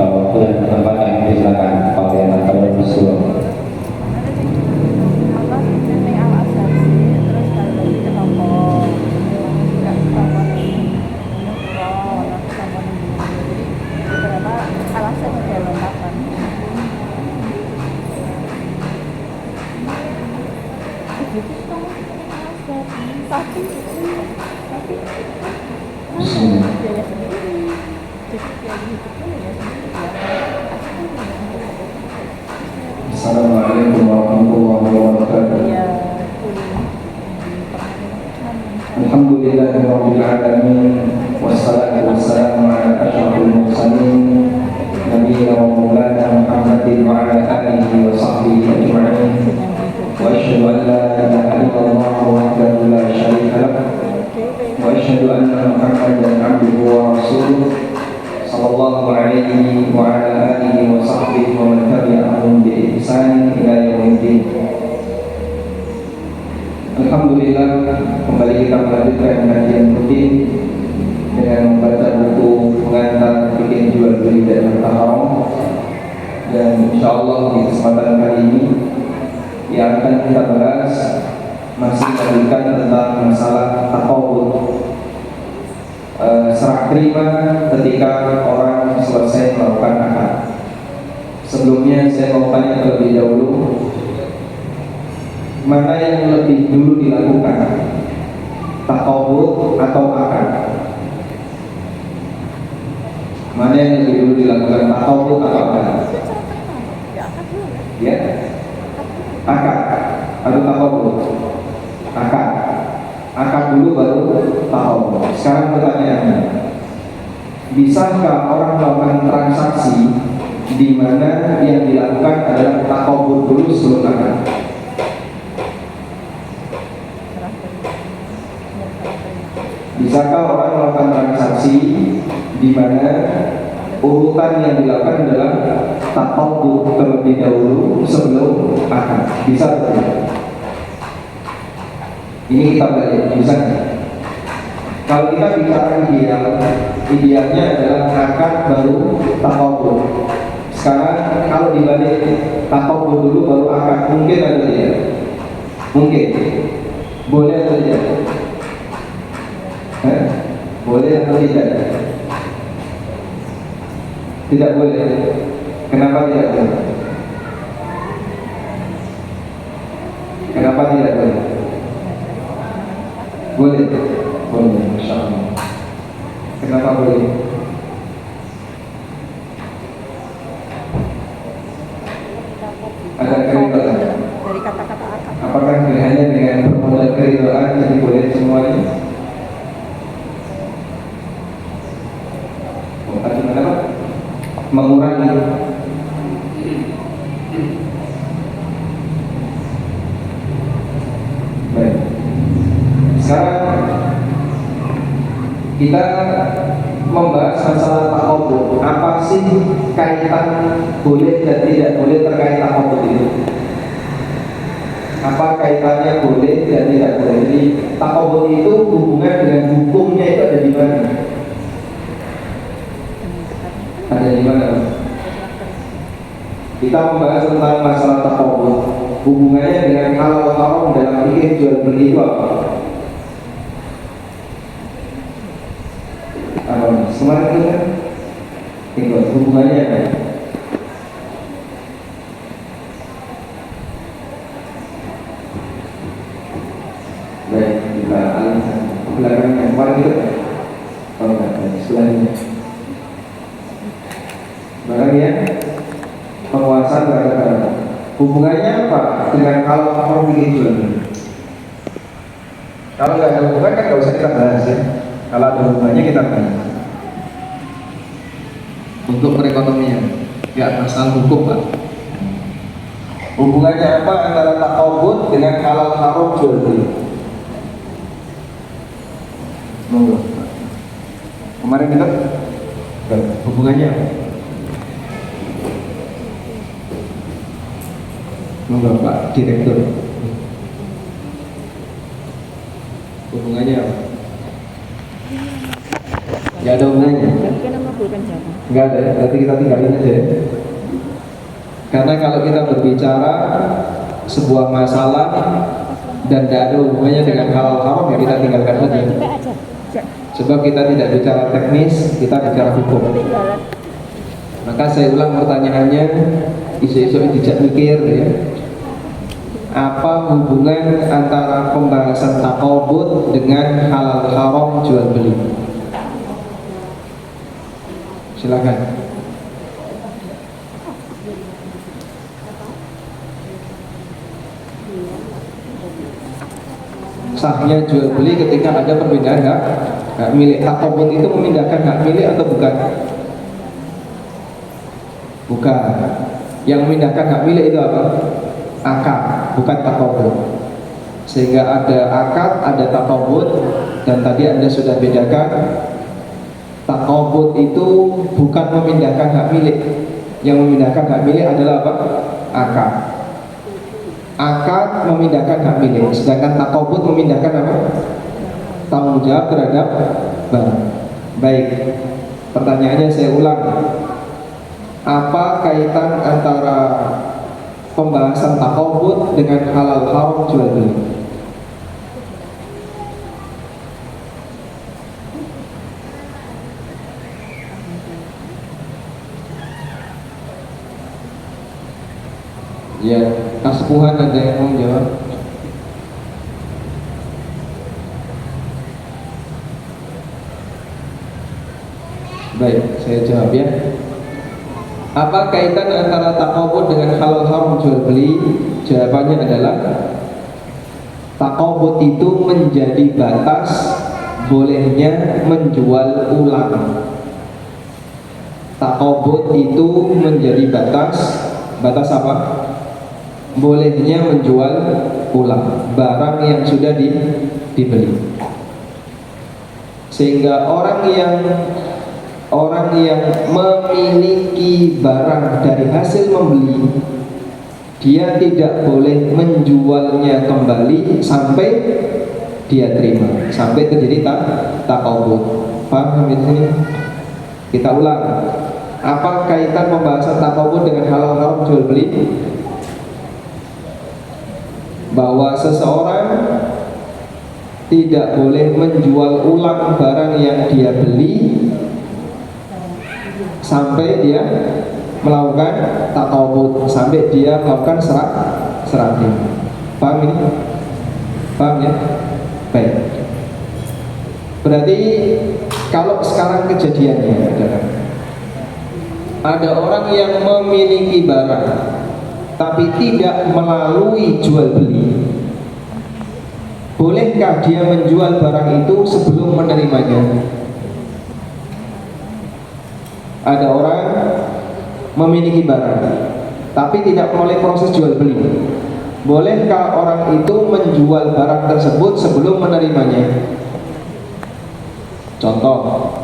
waktu dan tempat kami persilakan Pak Yana Kabar Rasul. Assalamualaikum warahmatullahi wabarakatuh. Alhamdulillahirabbil alamin wassalatu wassalamu ala asyrafil mursalin nabiyina wa maulana Muhammadin wa ala alihi wa sahbihi ajma'in. Wa asyhadu an la ilaha illallah wahdahu la syarika lah wa asyhadu anna Muhammadan abduhu wa rasuluh sallallahu alaihi wa ala alihi wa sahbihi wa man tabi'ahum bi ihsan ila yaumiddin. Alhamdulillah, kembali kita melanjutkan kajian rutin dengan membaca buku pengantar fikih jual beli dan harta haram. Dan insyaallah di kesempatan kali ini yang akan kita bahas masih melanjutkan tentang masalah taqabud, serah terima ketika orang selesai melakukan akad. Sebelumnya saya mau tanya terlebih dahulu, mana yang lebih dulu dilakukan, taqabud atau akad? Mana yang lebih dulu dilakukan, taqabud atau akad? Ya, akad atau taqabud? Akad. Akad dulu baru taqabud. Sekarang pertanyaannya, bisakah orang melakukan transaksi di mana yang dilakukan adalah taqabud dulu sebelum akad? Bisakah orang melakukan transaksi di mana urutan yang dilakukan adalah taqabud terlebih dahulu sebelum akad? Bisa atau? Ini kita belajar, bisa. Kalau kita bicara idealnya adalah akad baru taqabud. Sekarang kalau dibalik taqabud dulu baru akad, mungkin atau tidak? Mungkin. Boleh atau tidak? Boleh atau tidak? Tidak boleh. Kenapa tidak boleh? Kenapa tidak boleh? Boleh. Boleh, Masya Allah. Kenapa boleh? Ada keridhaan. Dari kata-kata akad. Apakah hanya dengan bermodal keridhaan jadi boleh semuanya? Gimana Pak? Mengurangi. Baik. Sekarang kita membahas masalah taqabud. Apa sih kaitan boleh dan tidak boleh terkait taqabud itu? Apa kaitannya boleh dan tidak boleh? Jadi taqabud itu hubungan dengan hukumnya itu ada di mana? Ada di mana? Kita membahas tentang masalah taqabud, hubungannya dengan halal haram dalam fikih jual beli itu apa? Semarang itu kan? Ikut hubungannya apa? Baik, kita alihkan ke belakangnya. Kemarin itu kan? Oh enggak, sebelahnya. Barang ya, penguasaan terhadap hubungannya apa dengan kalau orang bikin jual beli? Kalau nggak ada hubungan kan nggak usah kita bahas ya. Kalau ada hubungannya kita bahas. Untuk perekonomian, ya masalah hukum Pak. Hubungannya apa antara taqabud dengan halal haram jual beli? Monggo. Kemarin kita hubungannya apa? Monggo Pak Direktur. Hubungannya apa? Ya ada hubungannya. Enggak ada ya, berarti kita tinggalin aja ya. Karena kalau kita berbicara sebuah masalah dan tidak ada hubungannya dengan halal haram, ya kita tinggalkan saja. Sebab kita tidak bicara teknis, kita bicara hukum. Maka saya ulang pertanyaannya, isu-isu tidak mikir ya. Apa hubungan antara pembahasan taqabud dengan halal haram jual beli? Silakan. Sahnya jual beli ketika ada perpindahan hak milik. Taqabud itu memindahkan hak milik atau bukan? Bukan. Yang memindahkan hak milik itu apa? Akad, bukan taqabud. Sehingga ada akad, ada taqabud, dan tadi Anda sudah bedakan. Taqabud itu bukan memindahkan hak milik. Yang memindahkan hak milik adalah apa? Akad. Akad memindahkan hak milik, sedangkan taqabud memindahkan apa? Tanggung jawab terhadap barang. Baik. Pertanyaannya saya ulang. Apa kaitan antara pembahasan taqabud dengan halal haram jual beli? Ya, Kasepuhan ada yang mau jawab? Baik, saya jawab ya. Apa kaitan antara taqabud dengan halal haram jual beli? Jawabannya adalah taqabud itu menjadi batas bolehnya menjual ulang. Taqabud itu menjadi batas apa? Bolehnya menjual ulang barang yang sudah dibeli. Sehingga orang yang memiliki barang dari hasil membeli, dia tidak boleh menjualnya kembali sampai dia terima, sampai terjadi taqabud. Paham di sini? Kita ulang. Apa kaitan pembahasan taqabud dengan halal haram jual beli? Bahwa seseorang tidak boleh menjual ulang barang yang dia beli sampai dia melakukan taqabud, sampai dia melakukan serah terima. Paham ini? Paham ya? Baik. Berarti kalau sekarang kejadiannya adalah ada orang yang memiliki barang tapi tidak melalui jual beli. Bolehkah dia menjual barang itu sebelum menerimanya? Ada orang memiliki barang tapi tidak melalui proses jual beli. Bolehkah orang itu menjual barang tersebut sebelum menerimanya? Contoh,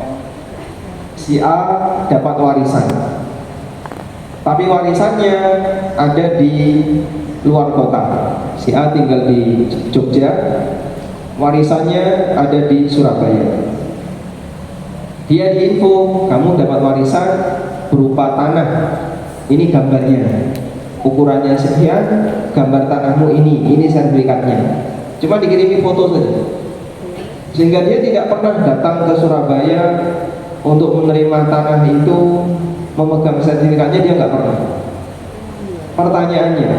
si A dapat warisan, tapi warisannya ada di luar kota. Si A tinggal di Jogja, warisannya ada di Surabaya. Dia diinfo, kamu dapat warisan berupa tanah. Ini gambarnya, ukurannya sekian, gambar tanahmu ini sertifikatnya. Cuma dikirimi foto saja, sehingga dia tidak pernah datang ke Surabaya untuk menerima tanah itu, memegang sertifikatnya, dia nggak pernah. Pertanyaannya,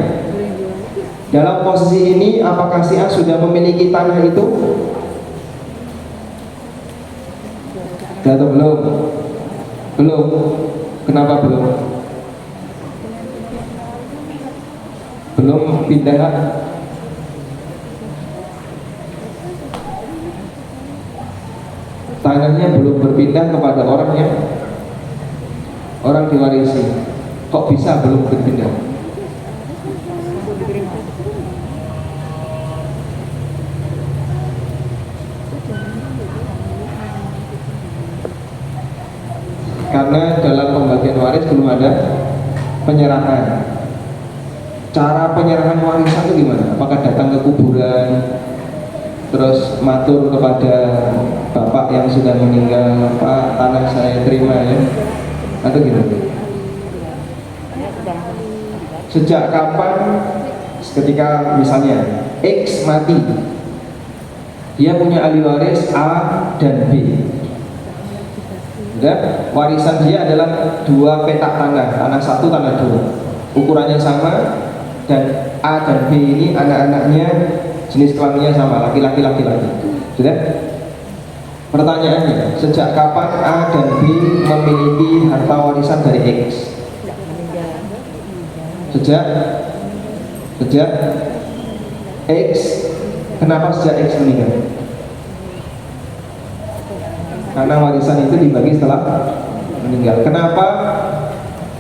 dalam posisi ini apakah si A sudah memiliki tanah itu? Atau belum? Belum. Kenapa belum? Belum pindah. Tanahnya belum berpindah kepada orang diwarisi. Kok bisa belum berpindah? Karena dalam pembagian waris belum ada penyerahan. Cara penyerahan warisan itu gimana? Apakah datang ke kuburan terus matur kepada bapak yang sudah meninggal, Pak, tanah saya terima ya, atau gitu. Sejak kapan ketika misalnya X mati, dia punya ahli waris A dan B. Udah, warisan dia adalah 2 petak tanah 1, tanah 2, ukurannya sama, dan A dan B ini anak-anaknya jenis kelaminnya sama, laki-laki. Sudah? Pertanyaannya, sejak kapan A dan B memiliki harta warisan dari X? Sejak X. Kenapa sejak X meninggal? Karena warisan itu dibagi setelah meninggal. Kenapa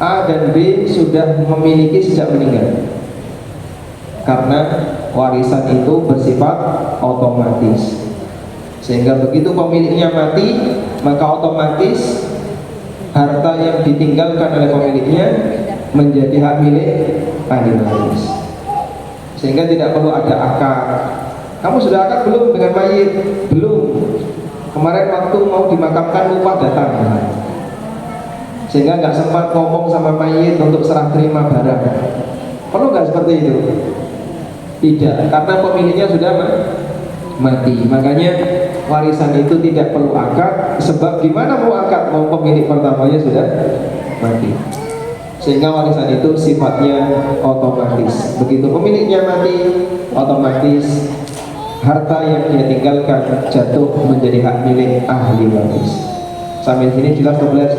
A dan B sudah memiliki sejak meninggal? Karena warisan itu bersifat otomatis, sehingga begitu pemiliknya mati, maka otomatis harta yang ditinggalkan oleh pemiliknya menjadi hak milik ahli waris, sehingga tidak perlu ada akad. Kamu sudah akad belum dengan mayit? Belum. Kemarin waktu mau dimakamkan lupa datang, sehingga nggak sempat ngomong sama mayit untuk serah terima barang. Perlu nggak seperti itu? Tidak, karena pemiliknya sudah mati. Makanya warisan itu tidak perlu akad. Sebab gimana mau akad? Mau pemilik pertamanya sudah mati. Sehingga warisan itu sifatnya otomatis. Begitu pemiliknya mati, otomatis harta yang dia tinggalkan jatuh menjadi hak milik ahli waris. Sampai sini jelas atau jelas?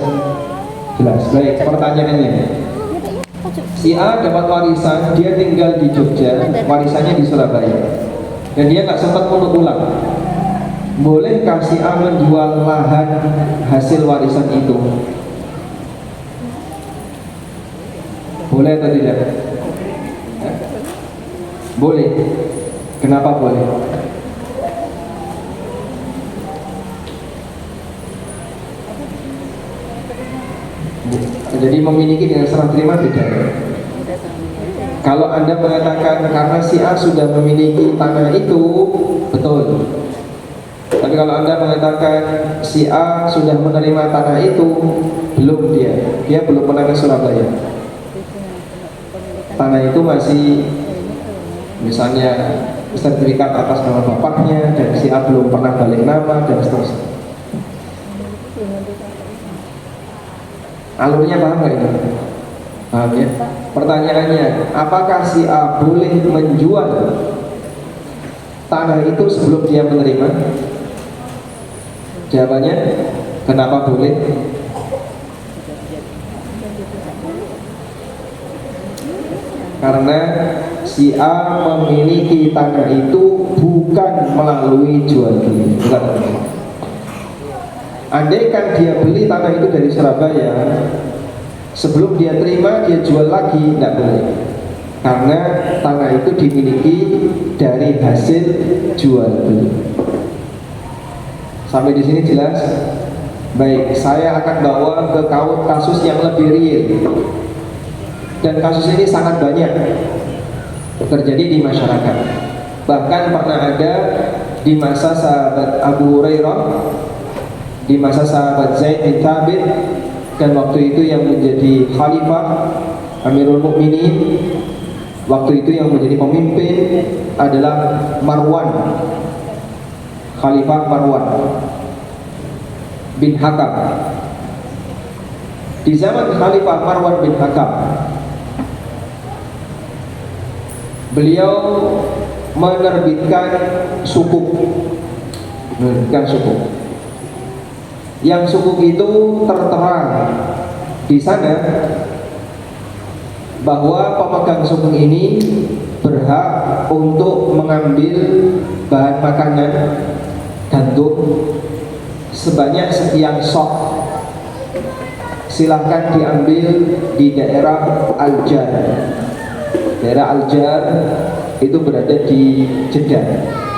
Jelas. Baik, pertanyaannya, si A dapat warisan, dia tinggal di Jogja, warisannya di Surabaya, dan dia nggak sempat untuk pulang. Bolehkah si A menjual lahan hasil warisan itu? Boleh atau tidak? Boleh. Kenapa boleh? Jadi memiliki dengan serah terima beda. Kalau Anda mengatakan karena si A sudah memiliki tanah itu, betul. Tapi kalau Anda mengatakan si A sudah menerima tanah itu, belum, dia belum pernah ke Surabaya. Tanah itu masih misalnya sertifikat atas nama bapaknya, dan si A belum pernah balik nama, dan seterusnya. Alurnya paham nggak ini? Paham ya? Pertanyaannya, apakah si A boleh menjual tanah itu sebelum dia menerima? Jawabannya, kenapa boleh? Karena si A memiliki tanah itu bukan melalui jual beli, bukan. Andaikan dia beli tanah itu dari Surabaya, sebelum dia terima dia jual lagi, tidak boleh. Karena tanah itu dimiliki dari hasil jual beli. Sampai di sini jelas? Baik, saya akan bawa ke kasus yang lebih real. Dan kasus ini sangat banyak terjadi di masyarakat. Bahkan pernah ada di masa sahabat Abu Hurairah, di masa sahabat Zaid bin Thabit, dan waktu itu yang menjadi khalifah Amirul Mukminin, waktu itu yang menjadi pemimpin adalah Marwan, Khalifah Marwan bin Hakam. Di zaman Khalifah Marwan bin Hakam, beliau menerbitkan sukuk. Yang sukuk itu tertera di sana bahwa pemegang sukuk ini berhak untuk mengambil bahan makanan gandum sebanyak sekian sok. Silahkan diambil di daerah Al-Jar. Daerah Al-Jar itu berada di Jeddah,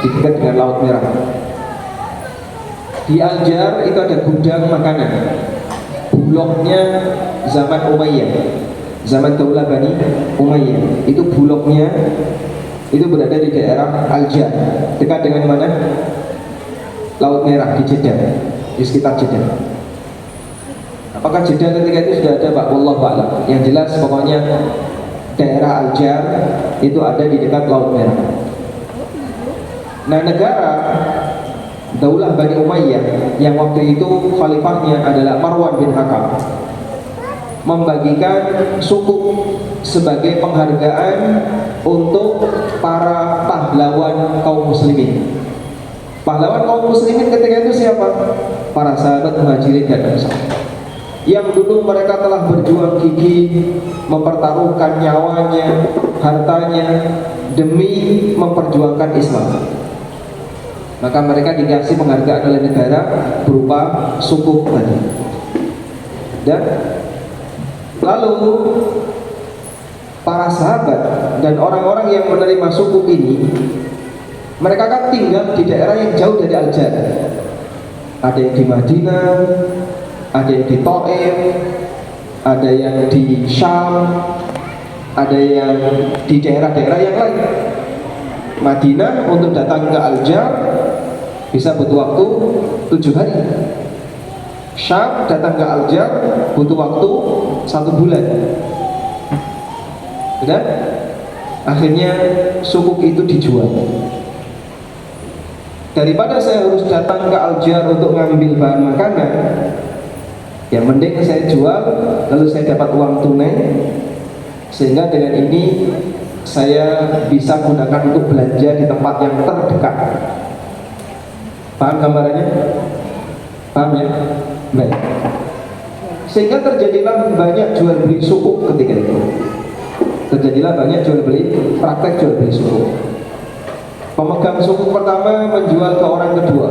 di dekat dengan Laut Merah. Di Al-Jar itu ada gudang makanan, bulognya zaman Umayyah, zaman Daulah Bani Umayyah. Itu bulognya Itu berada di daerah Al-Jar, dekat dengan mana? Laut Merah, di Jeddah, di sekitar Jeddah. Apakah Jeddah ketika itu sudah ada, Pak? Wallahu a'lam. Yang jelas pokoknya daerah Al-Jar itu ada di dekat Laut Merah. Nah, negara Daulah Bani Umayyah yang waktu itu khalifahnya adalah Marwan bin Hakam membagikan sukuk sebagai penghargaan untuk para pahlawan kaum muslimin. Pahlawan kaum muslimin ketika itu siapa? Para sahabat Muhajirin dan Ansar, yang dulu mereka telah berjuang gigih, mempertaruhkan nyawanya, hartanya demi memperjuangkan Islam. Maka mereka dikasih penghargaan oleh negara berupa sukuk tadi. Dan lalu para sahabat dan orang-orang yang menerima sukuk ini, mereka kan tinggal di daerah yang jauh dari Al-Jar. Ada yang di Madinah, ada yang di Taif, ada yang di Syam, ada yang di daerah-daerah yang lain. Madinah untuk datang ke Al-Jar bisa butuh waktu 7 hari. Syam datang ke Al-Jar butuh waktu 1 bulan. Dan akhirnya sukuk itu dijual. Daripada saya harus datang ke Al-Jar untuk ngambil bahan makanan, ya mending saya jual, lalu saya dapat uang tunai, sehingga dengan ini saya bisa gunakan untuk belanja di tempat yang terdekat. Paham gambarannya? Paham ya? Baik. Sehingga terjadilah banyak jual beli sukuk ketika itu. Terjadilah banyak jual beli, praktek jual beli sukuk. Pemegang sukuk pertama menjual ke orang kedua,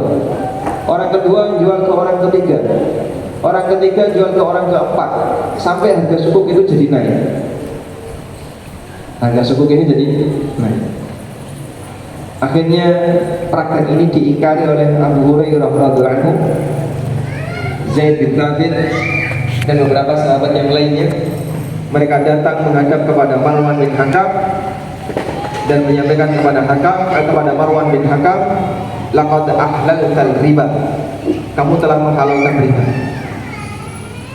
orang kedua menjual ke orang ketiga, orang ketiga jual ke orang keempat, sampai harga sukuk itu jadi naik. Harga sukuk ini jadi naik. Akhirnya praktek ini diingkari oleh Abu Hurairah radhiyallahu anhu, Zaid bin Thabit, dan beberapa sahabat yang lainnya. Mereka datang menghadap kepada Marwan bin Hakam dan menyampaikan kepada Marwan bin Hakam, laqad ahlaltal riba, kamu telah menghalalkan riba.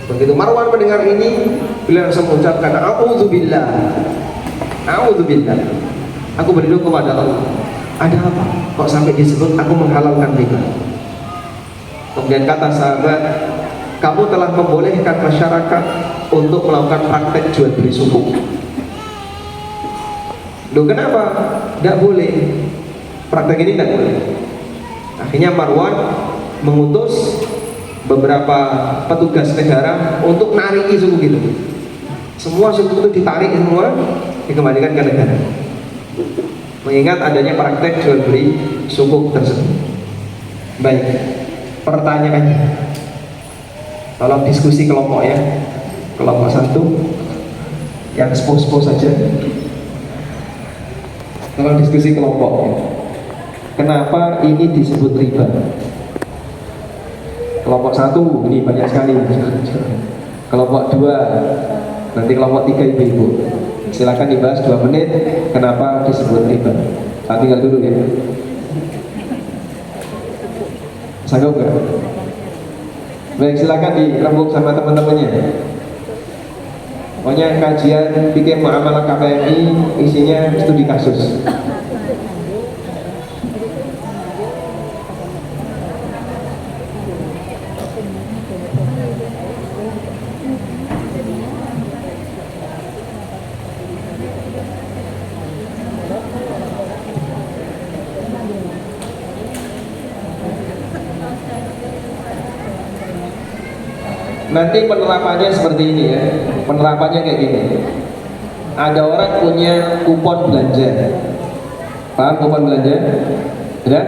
Begitu Marwan mendengar ini, beliau langsung mengucapkan, a'udzubillah, a'udzubillah, aku berlindung kepada Allah. Ada apa? Kok sampai disebut aku menghalalkan riba? Kemudian kata sahabat, kamu telah membolehkan masyarakat untuk melakukan praktek jual beli sukuk. Loh, kenapa? Tidak boleh. Praktek ini tidak boleh. Akhirnya Marwan mengutus beberapa petugas negara untuk nariki sukuk itu. Semua sukuk itu ditarik, semua dikembalikan ke negara, mengingat adanya praktek jual beli sukuk tersebut. Baik, pertanyaannya, tolong diskusi kelompok ya. Kelompok 1 yang sepuh-sepuh saja, tolong diskusi kelompok ya. Kenapa ini disebut riba? Kelompok 1 ini banyak sekali. Kelompok 2, nanti kelompok 3 ibu-ibu. Silakan dibahas 2 menit. Kenapa disebut riba? Saya tinggal dulu ya. Sanggup nggak? Baik, silakan dirembuk sama teman-temannya. Pokoknya kajian bikin muamalah KPMI isinya studi kasus. Nanti penerapannya seperti ini ya. Penerapannya kayak gini. Ada orang punya kupon belanja. Paham kupon belanja? Ya?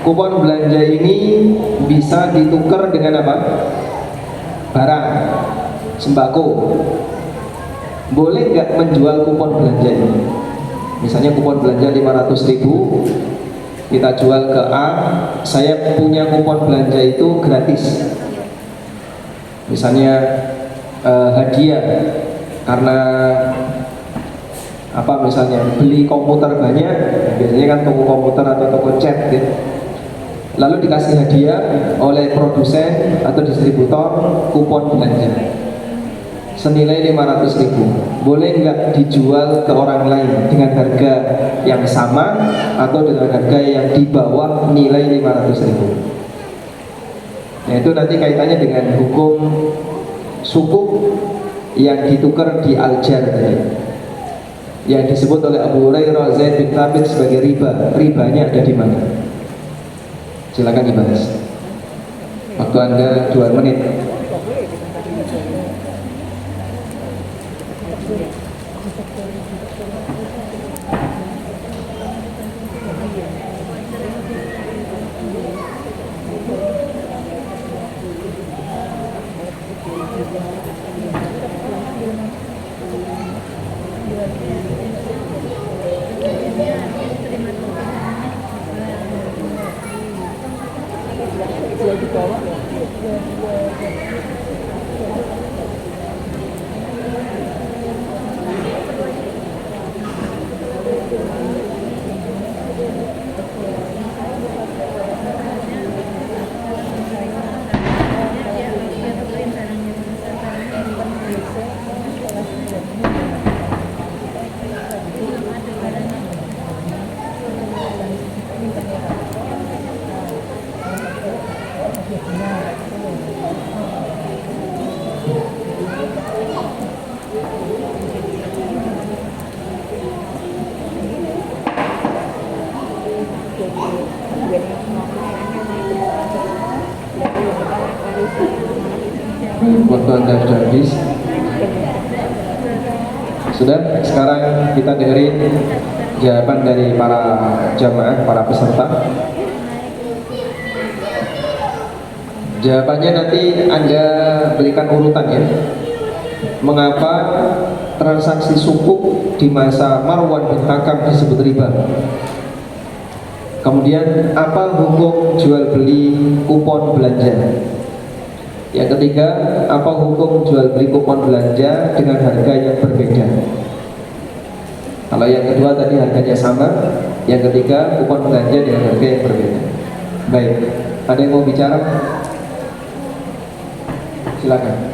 Kupon belanja ini bisa ditukar dengan apa? Barang, sembako. Boleh nggak menjual kupon belanja ini? Misalnya kupon belanja 500.000, kita jual ke A. Saya punya kupon belanja itu gratis. Misalnya hadiah karena Apa misalnya beli komputer banyak, biasanya kan toko komputer atau toko cat gitu. Lalu dikasih hadiah oleh produsen atau distributor kupon belanja senilai 500.000. Boleh nggak dijual ke orang lain dengan harga yang sama atau dengan harga yang di bawah nilai 500.000? Nah, itu nanti kaitannya dengan hukum sukuk yang ditukar di aljar tadi, yang disebut oleh Abu Hurairah Zaid bin Thabit sebagai riba. Ribanya ada di mana? Silakan dibahas. Waktu Anda 2 menit. Waktu Anda sudah habis. Sudah, sekarang kita dengerin jawaban dari para jamaah, para peserta. Jawabannya nanti Anda berikan urutan ya. Mengapa transaksi sukuk di masa Marwan bin Hakam disebut riba? Kemudian apa hukum jual beli kupon belanja? Yang ketiga, apa hukum jual beli kupon belanja dengan harga yang berbeda? Kalau yang kedua tadi harganya sama, yang ketiga kupon belanja dengan harga yang berbeda. Baik, ada yang mau bicara? Silakan.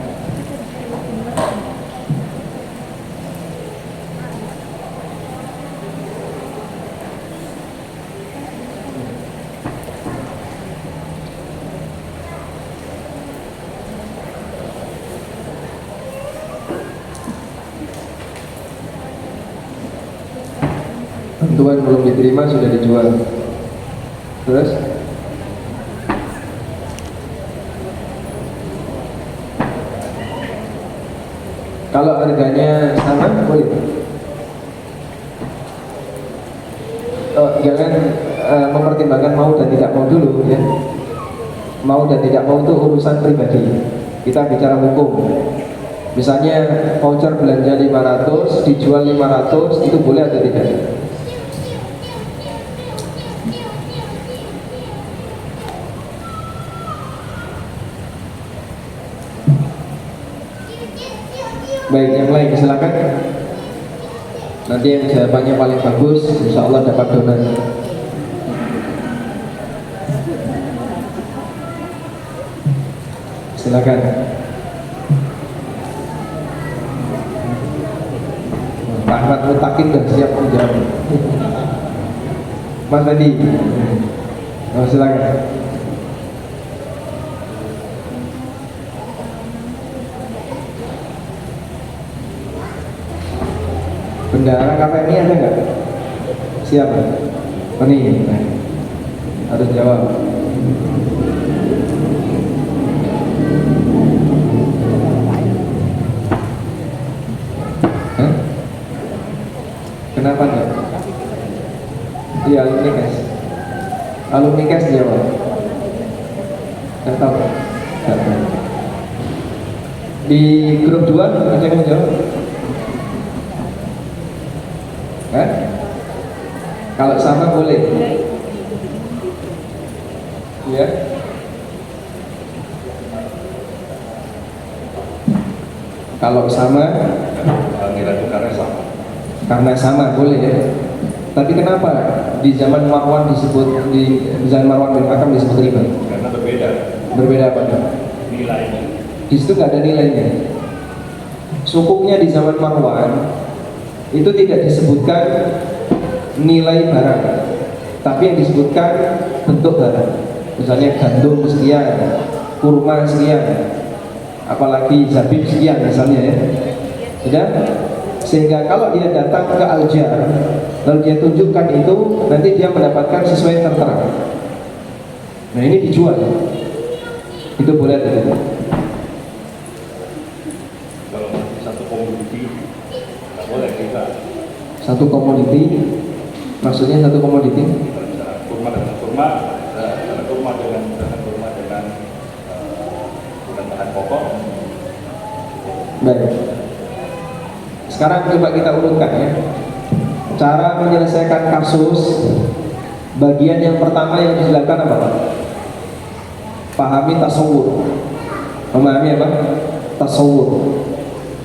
Bantuan belum diterima sudah dijual. Terus kalau harganya sama boleh. Jangan mempertimbangkan mau dan tidak mau dulu ya. Mau dan tidak mau itu urusan pribadi. Kita bicara hukum. Misalnya voucher belanja 500 dijual 500, itu boleh atau tidak? Baik, yang lain silakan. Nanti yang jawabannya paling bagus, insya Allah dapat donasi. Silakan. Pak Ahmad Mutakin dan siap menjawab. Mas Adi, silakan. Bendahara KPMI ada nggak? Siapa? Oh ini, nah, harus jawab. Hah? Kenapa enggak? Iya, alumni KES. Alumni KES jawab. Nggak tahu. Nggak tahu. Di grup 2 ada yang jawab? Kan? Kalau sama boleh. Ya. Kalau sama, nilai tukarnya sama. karena sama boleh ya. Tapi kenapa di zaman Marwan disebut di zaman Marwan bin Hakam disebut riba? Karena berbeda Berbeda apa? nilainya. Di situ nggak ada nilainya. Sukuknya di zaman Marwan itu tidak disebutkan nilai barang, tapi yang disebutkan bentuk barang. Misalnya gandum sekian, kurma sekian, apalagi zabib sekian misalnya ya. Sudah? Sehingga kalau dia datang ke Al-Jar lalu dia tunjukkan itu, nanti dia mendapatkan sesuai yang tertera. Nah ini dijual, itu boleh atau tidak? Kalau satu komoditi nggak boleh kita. Satu komoditi, maksudnya satu komoditi? Misalnya kurma dengan kurma, misalnya kurma dengan bahan pokok. Baik. Sekarang coba kita urutkan ya. Cara menyelesaikan kasus. Bagian yang pertama yang dilakukan apa Pak? Pahami tasawur. Memahami apa? Tasawur.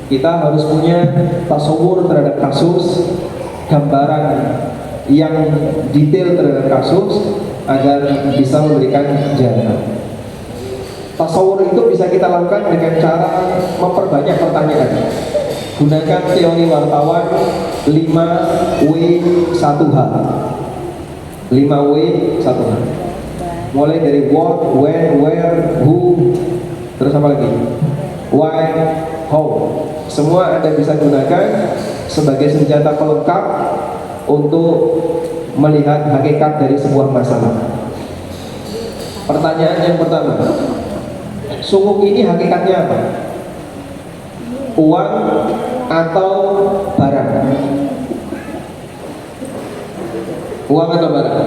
Kita harus punya tasawur terhadap kasus, gambaran yang detail terhadap kasus agar bisa memberikan jawaban. Tasawur itu bisa kita lakukan dengan cara memperbanyak pertanyaan. Gunakan teori wartawan 5W1H. 5W1H. Mulai dari what, when, where, who, terus apa lagi? Why, how. Semua Anda bisa gunakan sebagai senjata pelengkap untuk melihat hakikat dari sebuah masalah. Pertanyaan yang pertama, sukuk ini hakikatnya apa? Uang atau barang? Uang atau barang?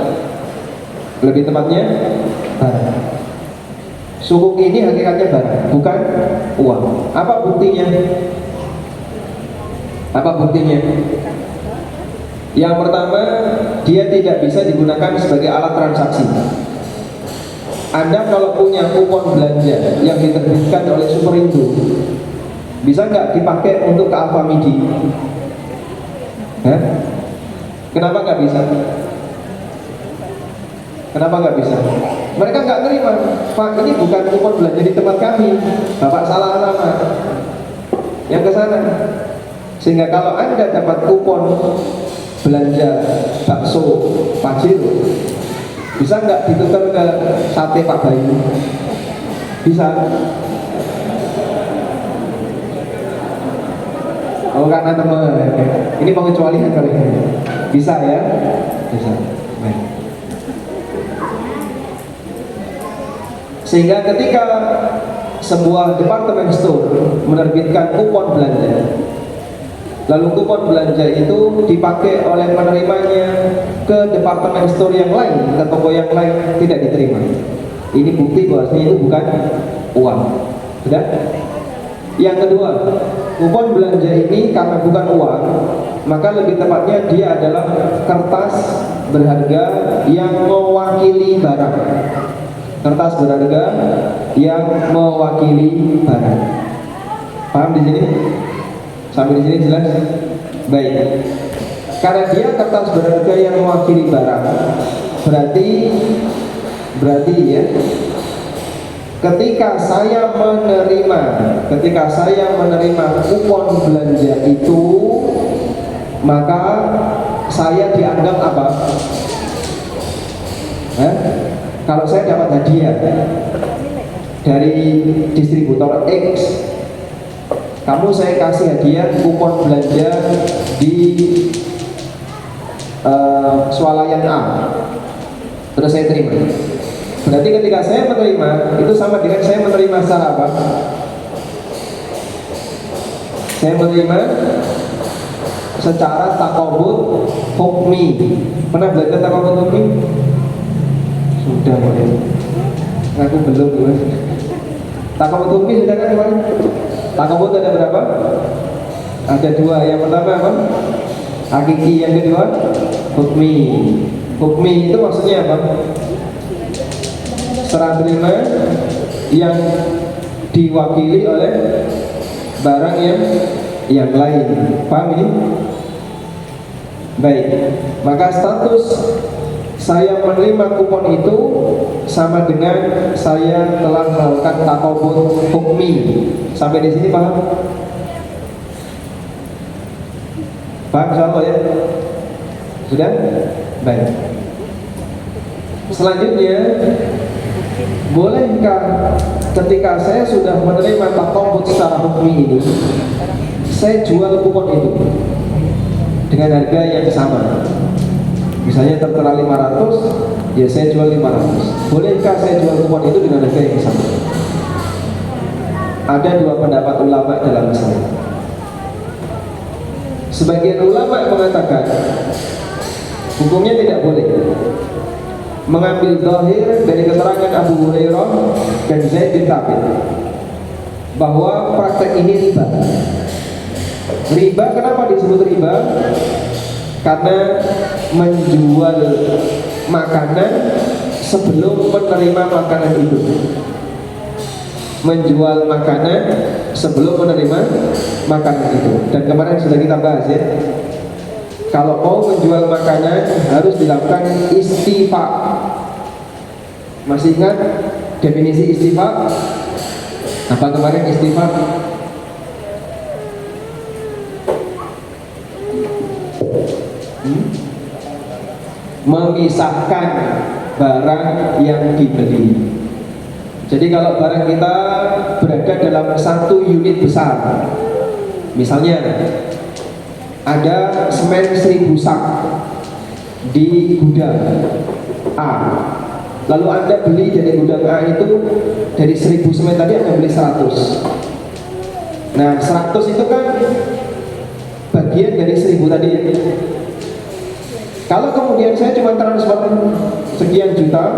Lebih tepatnya barang. Sukuk ini hakikatnya barang, bukan uang. Apa buktinya? Apa buktinya? Yang pertama, dia tidak bisa digunakan sebagai alat transaksi. Anda kalau punya kupon belanja yang diterbitkan oleh Superindo, bisa nggak dipakai untuk ke Alfamidi? Kenapa nggak bisa? Kenapa nggak bisa? Mereka nggak terima. Pak, ini bukan kupon belanja di tempat kami. Bapak salah alamat. Yang ke sana. Sehingga kalau Anda dapat kupon belanja bakso Pajero, bisa nggak ditukar ke sate Pak Bayu? Bisa. Oh karena teman, ini pengecualian kali ini. Bisa ya? Bisa. Baik. Sehingga ketika sebuah department store menerbitkan kupon belanja, lalu kupon belanja itu dipakai oleh penerimanya ke department store yang lain, ke toko yang lain, tidak diterima. Ini bukti bahwasanya itu bukan uang. Sudah? Yang kedua, kupon belanja ini karena bukan uang, maka lebih tepatnya dia adalah kertas berharga yang mewakili barang. Kertas berharga yang mewakili barang. Paham di sini? Sampai di sini jelas? Baik. Karena dia kertas berharga yang mewakili barang, berarti ya, ketika saya menerima kupon belanja itu, maka saya dianggap apa? Kalau saya dapat hadiah dari distributor X, kamu saya kasih hadiah kupon belanja di swalayan A, terus saya terima. Berarti ketika saya menerima, itu sama dengan saya menerima secara apa? Saya menerima secara takobut hukmi. Pernah belajar takobut hukmi? Sudah boleh. Aku belum gue. Takobut hukmi sudah kan kemarin? Takobut ada berapa? Ada dua. Yang pertama apa? Hakiki. Yang kedua hukmi. Hukmi itu maksudnya apa? Serah terima yang diwakili oleh barang yang lain. Paham ini? Baik, maka status saya menerima kupon itu sama dengan saya telah melakukan takobut hukmi. Sampai di sini paham? Paham insyaallah ya? Sudah? Baik. Selanjutnya, bolehkah ketika saya sudah menerima takobut secara hukmi ini, saya jual kupon itu dengan harga yang sama? Misalnya tertera 500, ya saya jual 500. Bolehkah saya jual kupon itu dengan harga yang sama? Ada dua pendapat ulama dalam masalah. Sebagian ulama mengatakan hukumnya tidak boleh. Mengambil zahir dari keterangan Abu Hurairah dan Zaid bin Thabit bahwa praktek ini riba. Riba kenapa disebut riba? Karena menjual makanan sebelum menerima makanan itu. Menjual makanan sebelum menerima makanan itu. Dan kemarin sudah kita bahas ya, kalau mau menjual makanan harus dilakukan istifa. Masih ingat definisi istifa? Apa kemarin istifa? Memisahkan barang yang dibeli. Jadi kalau barang kita berada dalam satu unit besar, misalnya ada semen 1000 sak di gudang A, lalu Anda beli dari gudang A itu dari 1000 semen tadi Anda beli 100. Nah 100 itu kan bagian dari 1000 tadi. Kalau kemudian saya cuma transfer sekian juta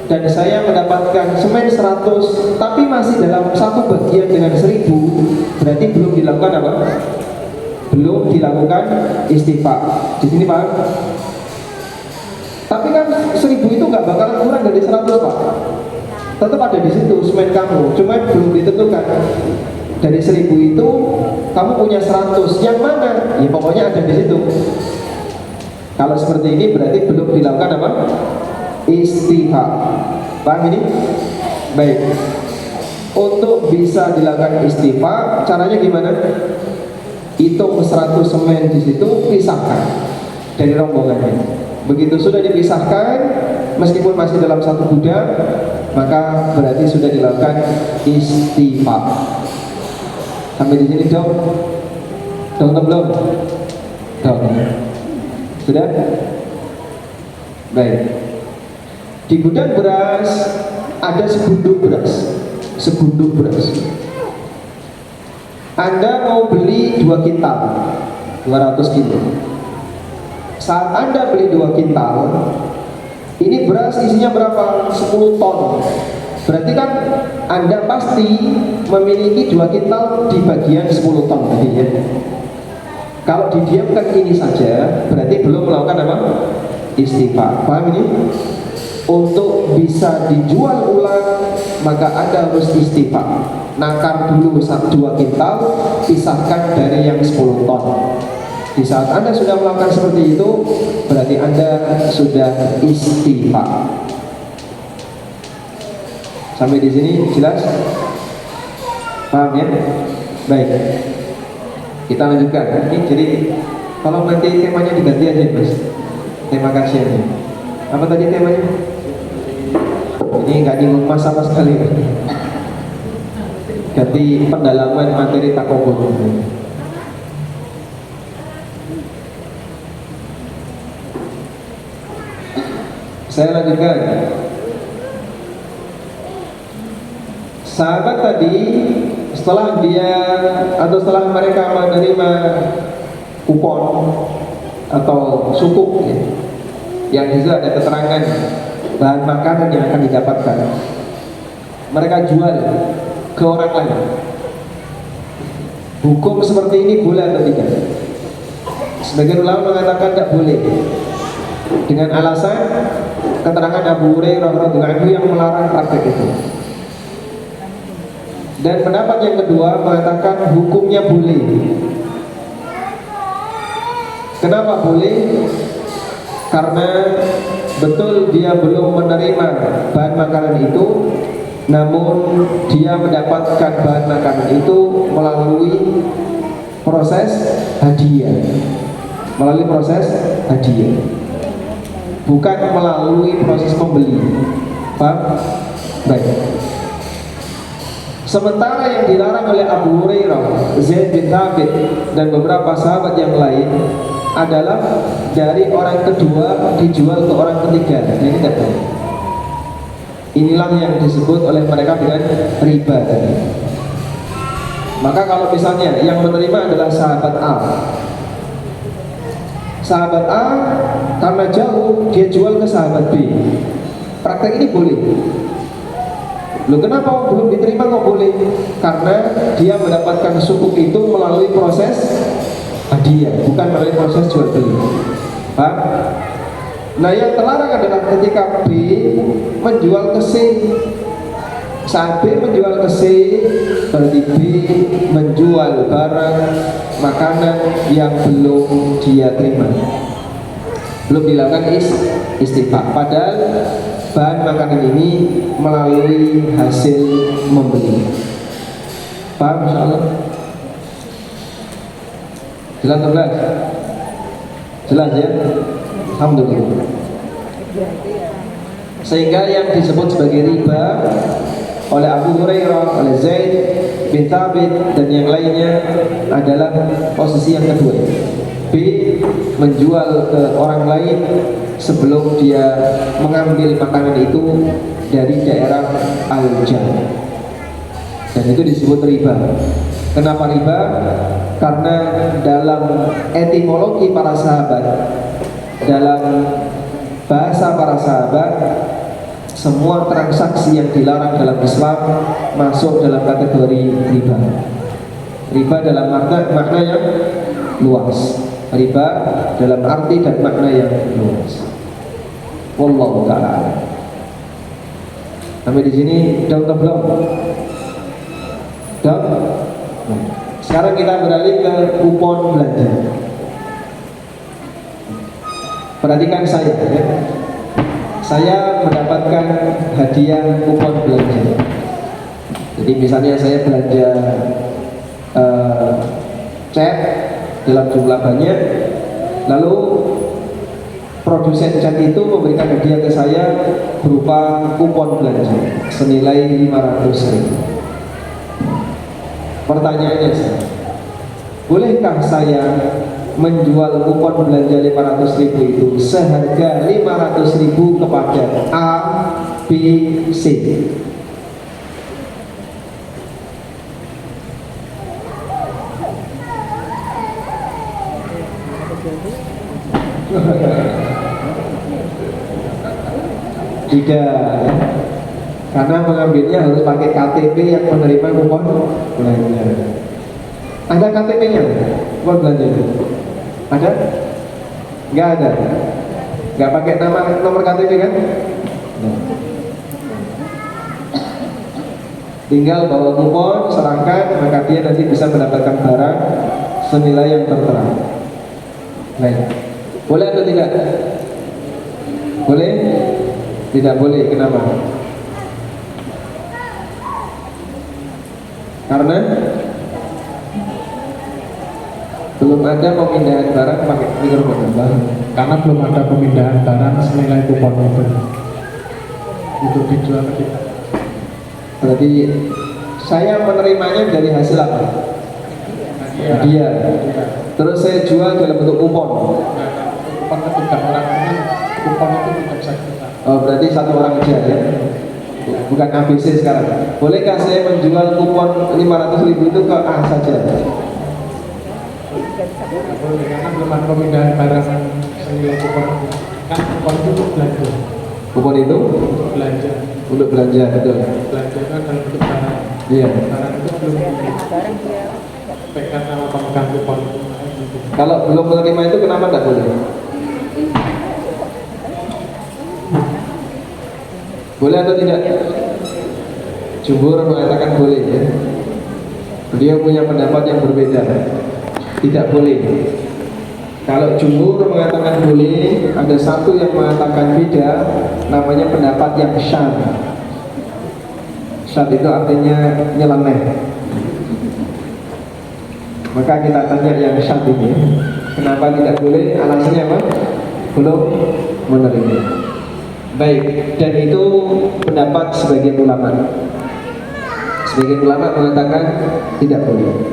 dan saya mendapatkan semen 100 tapi masih dalam satu bagian dengan 1000, berarti belum dilakukan apa? Belum dilakukan istifa. Di sini Pak. Tapi kan 1000 itu nggak bakal kurang dari 100 Pak. Tetap ada di situ semen kamu, cuma belum ditentukan. Dari 1000 itu kamu punya 100, yang mana? Ya pokoknya ada di situ. Kalau seperti ini berarti belum dilakukan apa? Istifa. Paham ini? Baik. Untuk bisa dilakukan istifa, caranya gimana? Hitung 100 semen di situ, pisahkan dari rombongannya. Begitu sudah dipisahkan, meskipun masih dalam satu gudang, maka berarti sudah dilakukan istifa. Sampai di sini dong? Dong belum? Dong. Sudah? Baik. Di gudang beras ada segunduk beras. Segunduk beras. Anda mau beli 2 kintal 200 kilo. Saat Anda beli 2 kintal, ini beras isinya berapa? 10 ton. Berarti kan Anda pasti memiliki 2 kintal di bagian 10 ton tadi ya. Kalau didiamkan ini saja, berarti belum melakukan apa? Istifa. Paham ini? Untuk bisa dijual ulang, maka Anda harus istifa. Nakar dulu 2 kintal, pisahkan dari yang 10 ton. Di saat Anda sudah melakukan seperti itu, berarti Anda sudah istifa. Sampai di sini jelas? Paham ya? Baik. Kita lanjutkan. Ini jadi kalau nanti temanya diganti aja Mas. Tema kajiannya. Apa tadi temanya? Ini nggak nyinggung Mas sama sekali. Ganti pendalaman materi takobut. Saya lanjutkan. Sahabat tadi setelah setelah mereka menerima kupon atau sukuk ya, yang juga ada keterangan bahan makanan yang akan didapatkan, mereka jual ke orang lain. Hukum seperti ini boleh atau tidak? Sebagian ulama mengatakan tidak boleh, dengan alasan keterangan Abu Hurairah radhiyallahu anhu yang melarang praktek itu. Dan pendapat yang kedua mengatakan hukumnya boleh. Kenapa boleh? Karena betul dia belum menerima bahan makanan itu, namun dia mendapatkan bahan makanan itu melalui proses hadiah, bukan melalui proses pembeli. Paham? Baik. Sementara yang dilarang oleh Abu Hurairah, Zaid bin Thabit dan beberapa sahabat yang lain adalah dari orang kedua dijual ke orang ketiga. Ini tidak boleh. Inilah yang disebut oleh mereka dengan riba tadi. Maka kalau misalnya yang menerima adalah sahabat A, sahabat A karena jauh dia jual ke sahabat B, praktek ini boleh. Loh, kenapa belum diterima kok boleh? Karena dia mendapatkan sukuk itu melalui proses hadiah, bukan melalui proses jual beli. Paham? Nah, yang terlarang adalah ketika B menjual ke C. Saat B menjual ke C, berarti B menjual barang makanan yang belum dia terima, belum dilakukan istifak. Padahal bahan makanan ini melalui hasil membeli. Paham insyaallah? Jelas terbang? Jelas ya? Alhamdulillah. Sehingga yang disebut sebagai riba oleh Abu Hurairah, oleh Zaid bin Thabit dan yang lainnya adalah posisi yang kedua. B menjual ke orang lain sebelum dia mengambil makanan itu dari daerah al-jan, dan itu disebut riba. Kenapa riba? Karena dalam etimologi para sahabat, dalam bahasa para sahabat, semua transaksi yang dilarang dalam Islam masuk dalam kategori riba. Riba dalam makna yang luas. Riba dalam arti dan makna yang luas. Wallahu ta'ala. Sampai di sini down atau belum? Down? Sekarang kita beralih ke kupon belanja. Perhatikan saya ya. Saya mendapatkan hadiah kupon belanja. Jadi misalnya saya belanja cat dalam jumlah banyak, lalu produsen cat itu memberikan hadiah ke saya berupa kupon belanja senilai 500.000. Pertanyaannya, bolehkah saya menjual kupon belanja 500.000 itu seharga 500.000 kepada A, B, C? Tidak, ya. Karena mengambilnya harus pakai KTP yang menerima kupon belanja. Ada KTP-nya kupon belanja itu? Ada? Nggak ada. Nggak pakai nomor KTP kan? Nah. Tinggal bawa kupon, serahkan, maka dia nanti bisa mendapatkan barang senilai yang tertera. Baik. Boleh atau tidak? Boleh? Tidak boleh. Kenapa? Karena belum ada pemindahan barang pakai mikrofon. Karena belum ada pemindahan barang senilai kupon itu untuk dijual ke kita. Berarti saya menerimanya dari hasil apa? Hadiah. Terus saya jual dalam bentuk kupon. Kupon ketiga orang ini, kupon itu tidak bisa kita. Oh, berarti satu orang aja ya? Bukan ABC sekarang. Bolehkah saya menjual kupon 500.000 itu ke A saja? Karena belum ada pemindahan barang senilai kupon itu. Kan kupon itu untuk belanja. Kupon itu? Untuk belanja. Untuk belanja, betul. Belanja kan dalam bentuk barang. Iya. Barang itu belum pegang nama pemegang kupon. Kalau belum menerima itu kenapa tidak boleh? Boleh atau tidak? Jumhur mengatakan boleh ya. Beliau punya pendapat yang berbeda. Tidak boleh. Kalau jumhur mengatakan boleh, ada satu yang mengatakan beda, namanya pendapat yang syadz. Syadz itu artinya nyeleneh. Maka kita tanya yang syadz ini, kenapa tidak boleh? Alasannya apa? Belum menerima. Baik, dan itu pendapat sebagian ulama. Sebagian ulama mengatakan tidak boleh.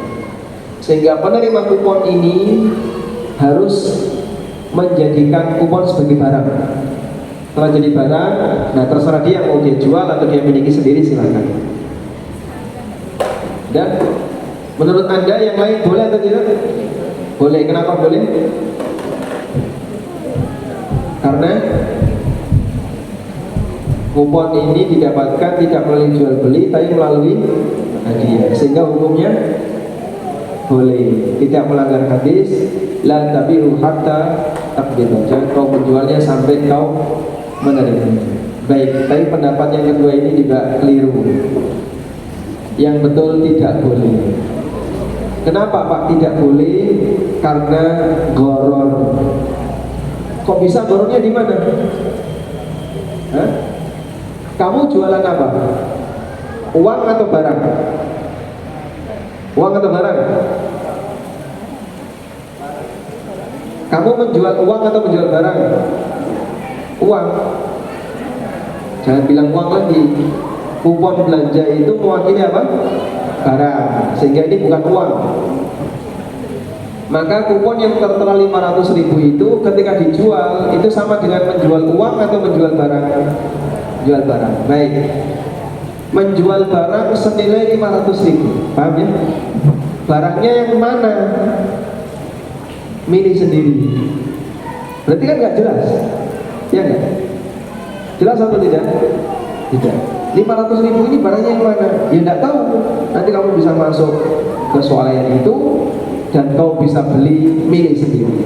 Sehingga penerima kupon ini harus menjadikan kupon sebagai barang. Setelah jadi barang, nah terserah dia mau dia jual atau dia miliki sendiri, silakan. Dan menurut Anda yang lain boleh atau tidak? Boleh. Kenapa boleh? Karena kupon ini didapatkan tidak melalui jual beli, tapi melalui hadiah, sehingga hukumnya boleh, tidak melanggar hadis la tabi'u hatta taqbidu. Jangan kau menjualnya sampai kau menerimanya. Baik, tapi pendapat yang kedua ini juga keliru. Yang betul tidak boleh. Kenapa Pak tidak boleh? Karena goror. Kok bisa gorornya di mana? Hah? Kamu jualan apa? Uang atau barang? Uang atau barang? Kamu menjual uang atau menjual barang? Uang. Jangan bilang uang lagi. Kupon belanja itu mewakili apa? Barang. Sehingga ini bukan uang. Maka kupon yang tertera 500.000 itu ketika dijual itu sama dengan menjual uang atau menjual barang? Jual barang. Baik. Menjual barang senilai 500.000, paham ya? Barangnya yang mana? Milih sendiri. Berarti kan nggak jelas, ya nggak? Jelas atau tidak? Tidak. 500.000 ini barangnya yang mana? Ya nggak tahu. Nanti kamu bisa masuk ke swalayan itu dan kau bisa beli, milih sendiri.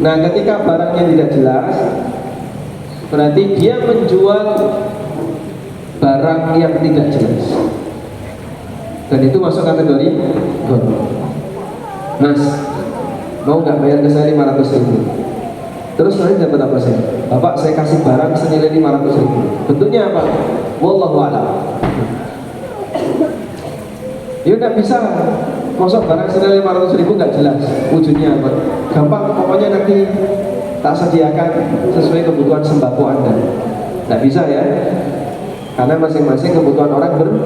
Nah, ketika barangnya tidak jelas, berarti dia menjual barang yang tidak jelas, dan itu masuk kategori goror. Mas, mau nggak bayar ke saya 500.000? Terus nanti dapat apa saya? Bapak, saya kasih barang senilai 500.000. Bentuknya apa? Wallahu a'lam. Ya nggak bisa. Masuk barang senilai 500.000 nggak jelas wujudnya apa. Gampang, pokoknya nanti tak sediakan sesuai kebutuhan sembako Anda. Nggak bisa ya. Karena masing-masing kebutuhan orang berbeda.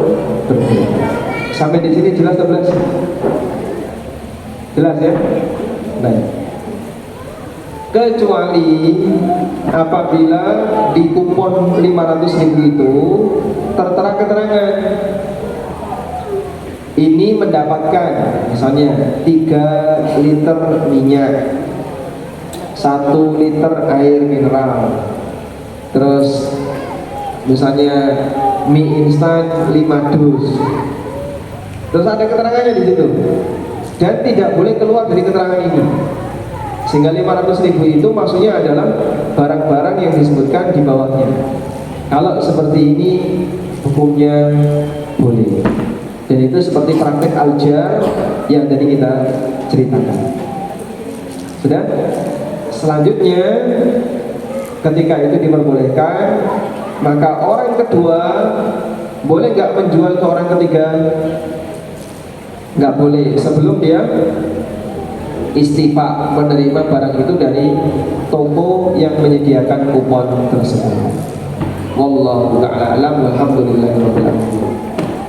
Sampai di sini jelas atau belum? Jelas ya? Baik. Kecuali apabila di kupon 500.000 itu tertera keterangan ini mendapatkan misalnya 3 liter minyak, 1 liter air mineral, terus misalnya mie instan 5 dus. Terus ada keterangannya di situ. Dan tidak boleh keluar dari keterangan ini. Sehingga 500.000 itu maksudnya adalah barang-barang yang disebutkan di bawahnya. Kalau seperti ini hukumnya boleh. Dan itu seperti praktek aljar yang tadi kita ceritakan. Sudah? Selanjutnya ketika itu diperbolehkan, maka orang kedua boleh nggak menjual ke orang ketiga? Nggak boleh sebelum dia istifak menerima barang itu dari toko yang menyediakan kupon tersebut. Wallahu ta'ala alam, walhamdulillahirabbil alamin.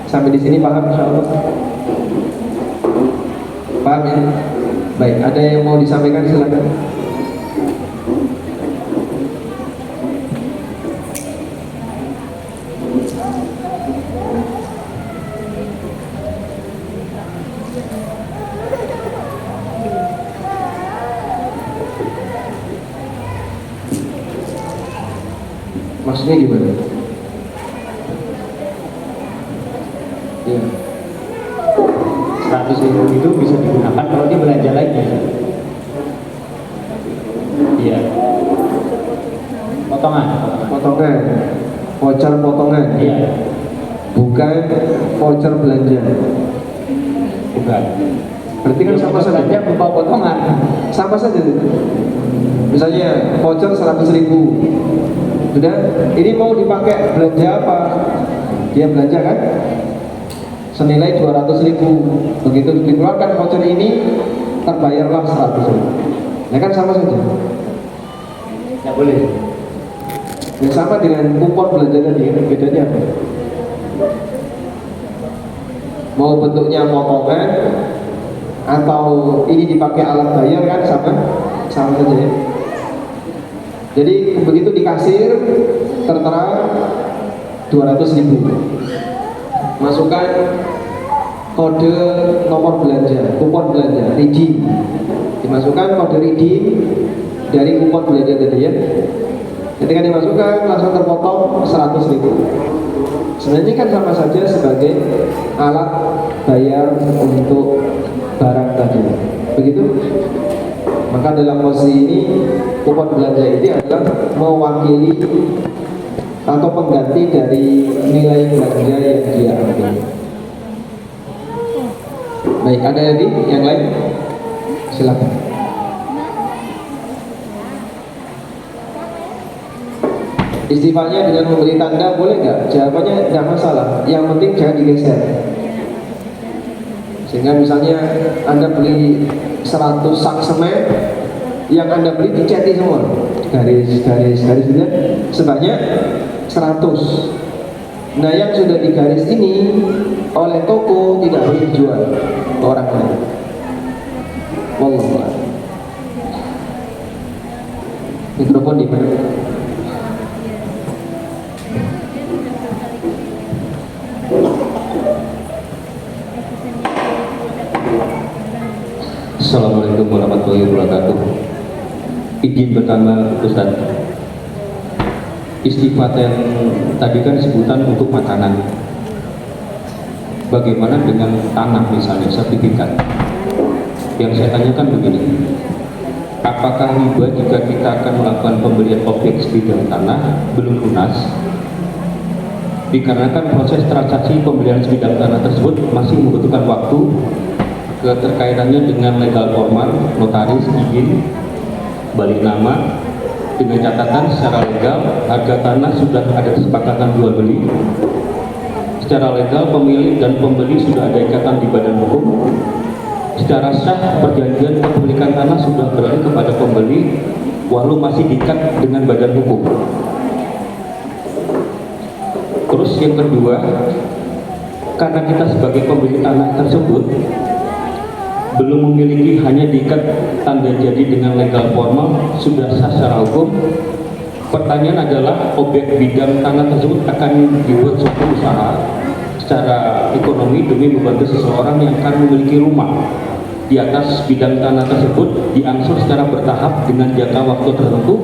Sampai di sini paham insyaallah? Paham ya? Baik, ada yang mau disampaikan silakan. Maksudnya gimana? Ya. 100.000 itu bisa digunakan kalau dia belanja lagi. Iya. Potongan. Voucher potongan. Iya. Bukan voucher belanja. Bukan. Berarti kan sama saja. saja berupa potongan. Sama saja itu. Misalnya voucher 100.000, sudah, ini mau dipakai belanja apa? Dia belanja kan senilai 200.000, begitu dikeluarkan voucher ini terbayarlah 100.000. Ya kan sama saja. Tidak boleh. Yang sama dengan kupon belanja tadi, bedanya apa? Mau bentuknya potongan atau ini dipakai alat bayar kan sama saja ya. Jadi begitu di kasir tertera 200.000, masukkan kode nomor belanja, kupon belanja, redeem, dimasukkan kode redeem dari kupon belanja tadi ya. Ketika dimasukkan langsung terpotong 100.000. Sebenarnya kan sama saja sebagai alat bayar untuk barang tadi, begitu. Maka dalam posisi ini kupon belanja ini adalah mewakili atau pengganti dari nilai belanja yang dia ambil. Baik, ada lagi yang lain? Silakan. Istighfarnya dengan memberi tanda boleh nggak? Jawabannya nggak masalah. Yang penting jangan digeser. Sehingga misalnya Anda beli 100 sak semen, yang Anda beli diceti semua, garis sudah sebanyak 100. Nah yang sudah digaris ini oleh toko tidak boleh dijual ke orang lain. Wallahu a'lam. Mikrofon di mana? Assalamualaikum warahmatullahi wabarakatuh. Izin pertama Ustaz, istighfar yang tadi kan sebutan untuk makanan. Bagaimana dengan tanah misalnya, sertifikat? Yang saya tanyakan begini, apakah riba jika kita akan melakukan pembelian objek sebidang tanah belum lunas? Dikarenakan proses transaksi pembelian sebidang tanah tersebut masih membutuhkan waktu, keterkaitannya dengan legal formal, notaris, izin, balik nama, dengan catatan secara legal harga tanah sudah ada kesepakatan jual beli. Secara legal pemilik dan pembeli sudah ada ikatan di badan hukum. Secara sah perjanjian kepemilikan tanah sudah beralih kepada pembeli walau masih diikat dengan badan hukum. Terus yang kedua, karena kita sebagai pembeli tanah tersebut belum memiliki, hanya diikat tanda jadi dengan legal formal, sudah sah secara hukum. Pertanyaan adalah, objek bidang tanah tersebut akan dibuat suatu usaha secara ekonomi demi membantu seseorang yang akan memiliki rumah di atas bidang tanah tersebut, diangsur secara bertahap dengan jangka waktu tertentu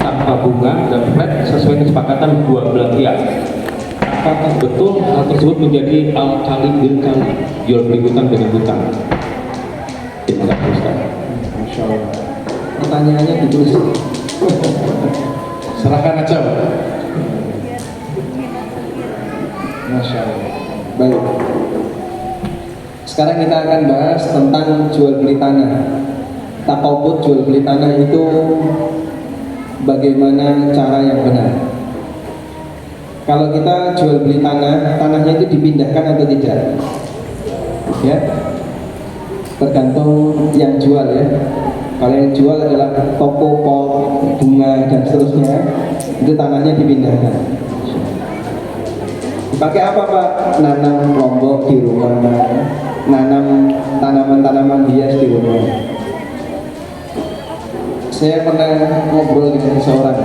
tanpa bunga dan flat sesuai kesepakatan dua belah pihak. Apakah betul hal tersebut menjadi al-kali bil kali, jual beli hutang dengan hutang? Terima kasih Ustaz. Masya Allah. Pertanyaannya ditulis. Serahkan aja, Pak. Masya Allah. Baik. Sekarang kita akan bahas tentang jual beli tanah. Takobut jual beli tanah itu bagaimana cara yang benar. Kalau kita jual beli tanah, tanahnya itu dipindahkan atau tidak? Ya, tergantung yang jual ya. Kalau yang jual adalah toko, pot, bunga dan seterusnya, itu tanahnya dipindahkan. Dipakai apa Pak? Nanam lombok di rumah, nanam tanaman-tanaman hias di rumah. Saya pernah ngobrol dengan seseorang,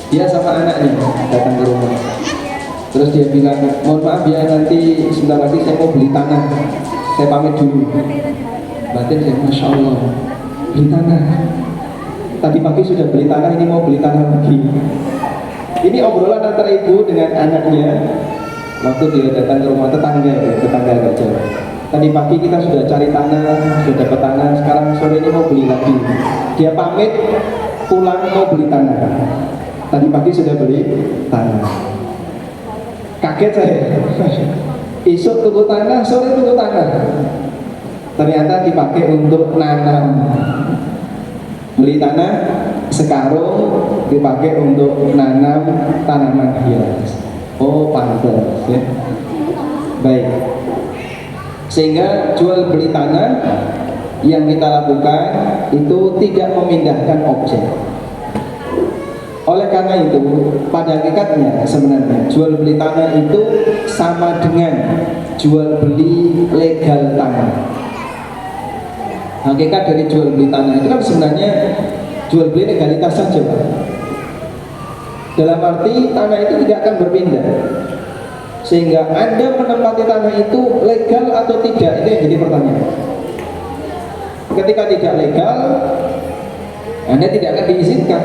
dia sama anaknya datang ke rumah. Terus dia bilang, mohon maaf ya, nanti sebentar lagi saya mau beli tanah, saya pamit dulu. Batin saya, Masya Allah, beli tanah. Tadi pagi sudah beli tanah, ini mau beli tanah lagi. Ini obrolan antara ibu dengan anaknya waktu dia datang ke rumah tetangga aja. Tadi pagi kita sudah cari tanah, sudah dapat tanah, sekarang sore ini mau beli lagi. Dia pamit pulang mau beli tanah. Tadi pagi sudah beli tanah. Kaget saya. Isuk tunggu tanah, sore tunggu tanah. Ternyata di dipakai untuk nanam. Beli tanah sekarung dipakai untuk nanam tanaman hias. Oh, pantas ya. Baik. Sehingga jual beli tanah yang kita lakukan itu tidak memindahkan objek. Oleh karena itu, pada hakikatnya sebenarnya jual beli tanah itu sama dengan jual beli legal tanah. Hakikat dari jual beli tanah itu kan sebenarnya jual beli legalitas saja, Pak. Dalam arti tanah itu tidak akan berpindah, sehingga Anda menempati tanah itu legal atau tidak, itu yang jadi pertanyaan. Ketika tidak legal, Anda tidak akan diizinkan,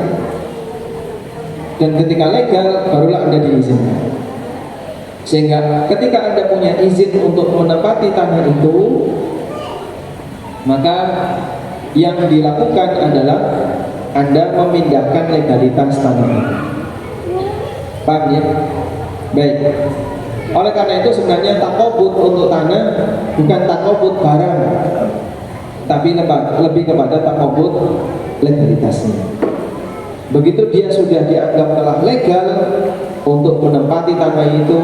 dan ketika legal barulah Anda diizinkan. Sehingga ketika Anda punya izin untuk menempati tanah itu, maka yang dilakukan adalah Anda memindahkan legalitas tanah itu. Paham ya? Baik. Oleh karena itu sebenarnya takobut untuk tanah bukan takobut barang, tapi lebih kepada takobut legalitasnya. Begitu dia sudah dianggap telah legal untuk menempati tanah itu,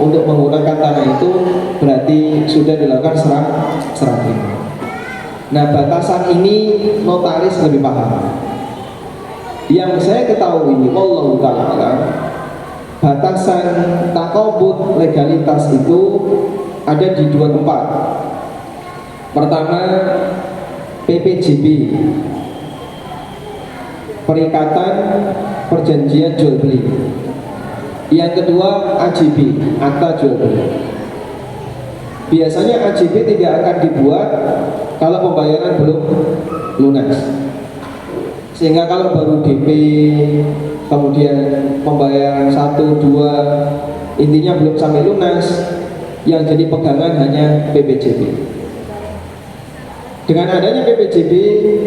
untuk menggunakan tanah itu, berarti sudah dilakukan serah terima. Nah, batasan ini notaris lebih paham. Yang saya ketahui, wallahu ta'ala, batasan takobut legalitas itu ada di dua tempat. Pertama, PPJB, Perikatan Perjanjian Jual Beli. Yang kedua, AJB, Akta Jual Beli. Biasanya AJB tidak akan dibuat kalau pembayaran belum lunas. Sehingga kalau baru DP, kemudian pembayaran 1, 2, intinya belum sampai lunas, yang jadi pegangan hanya PPJB. Dengan adanya PPJB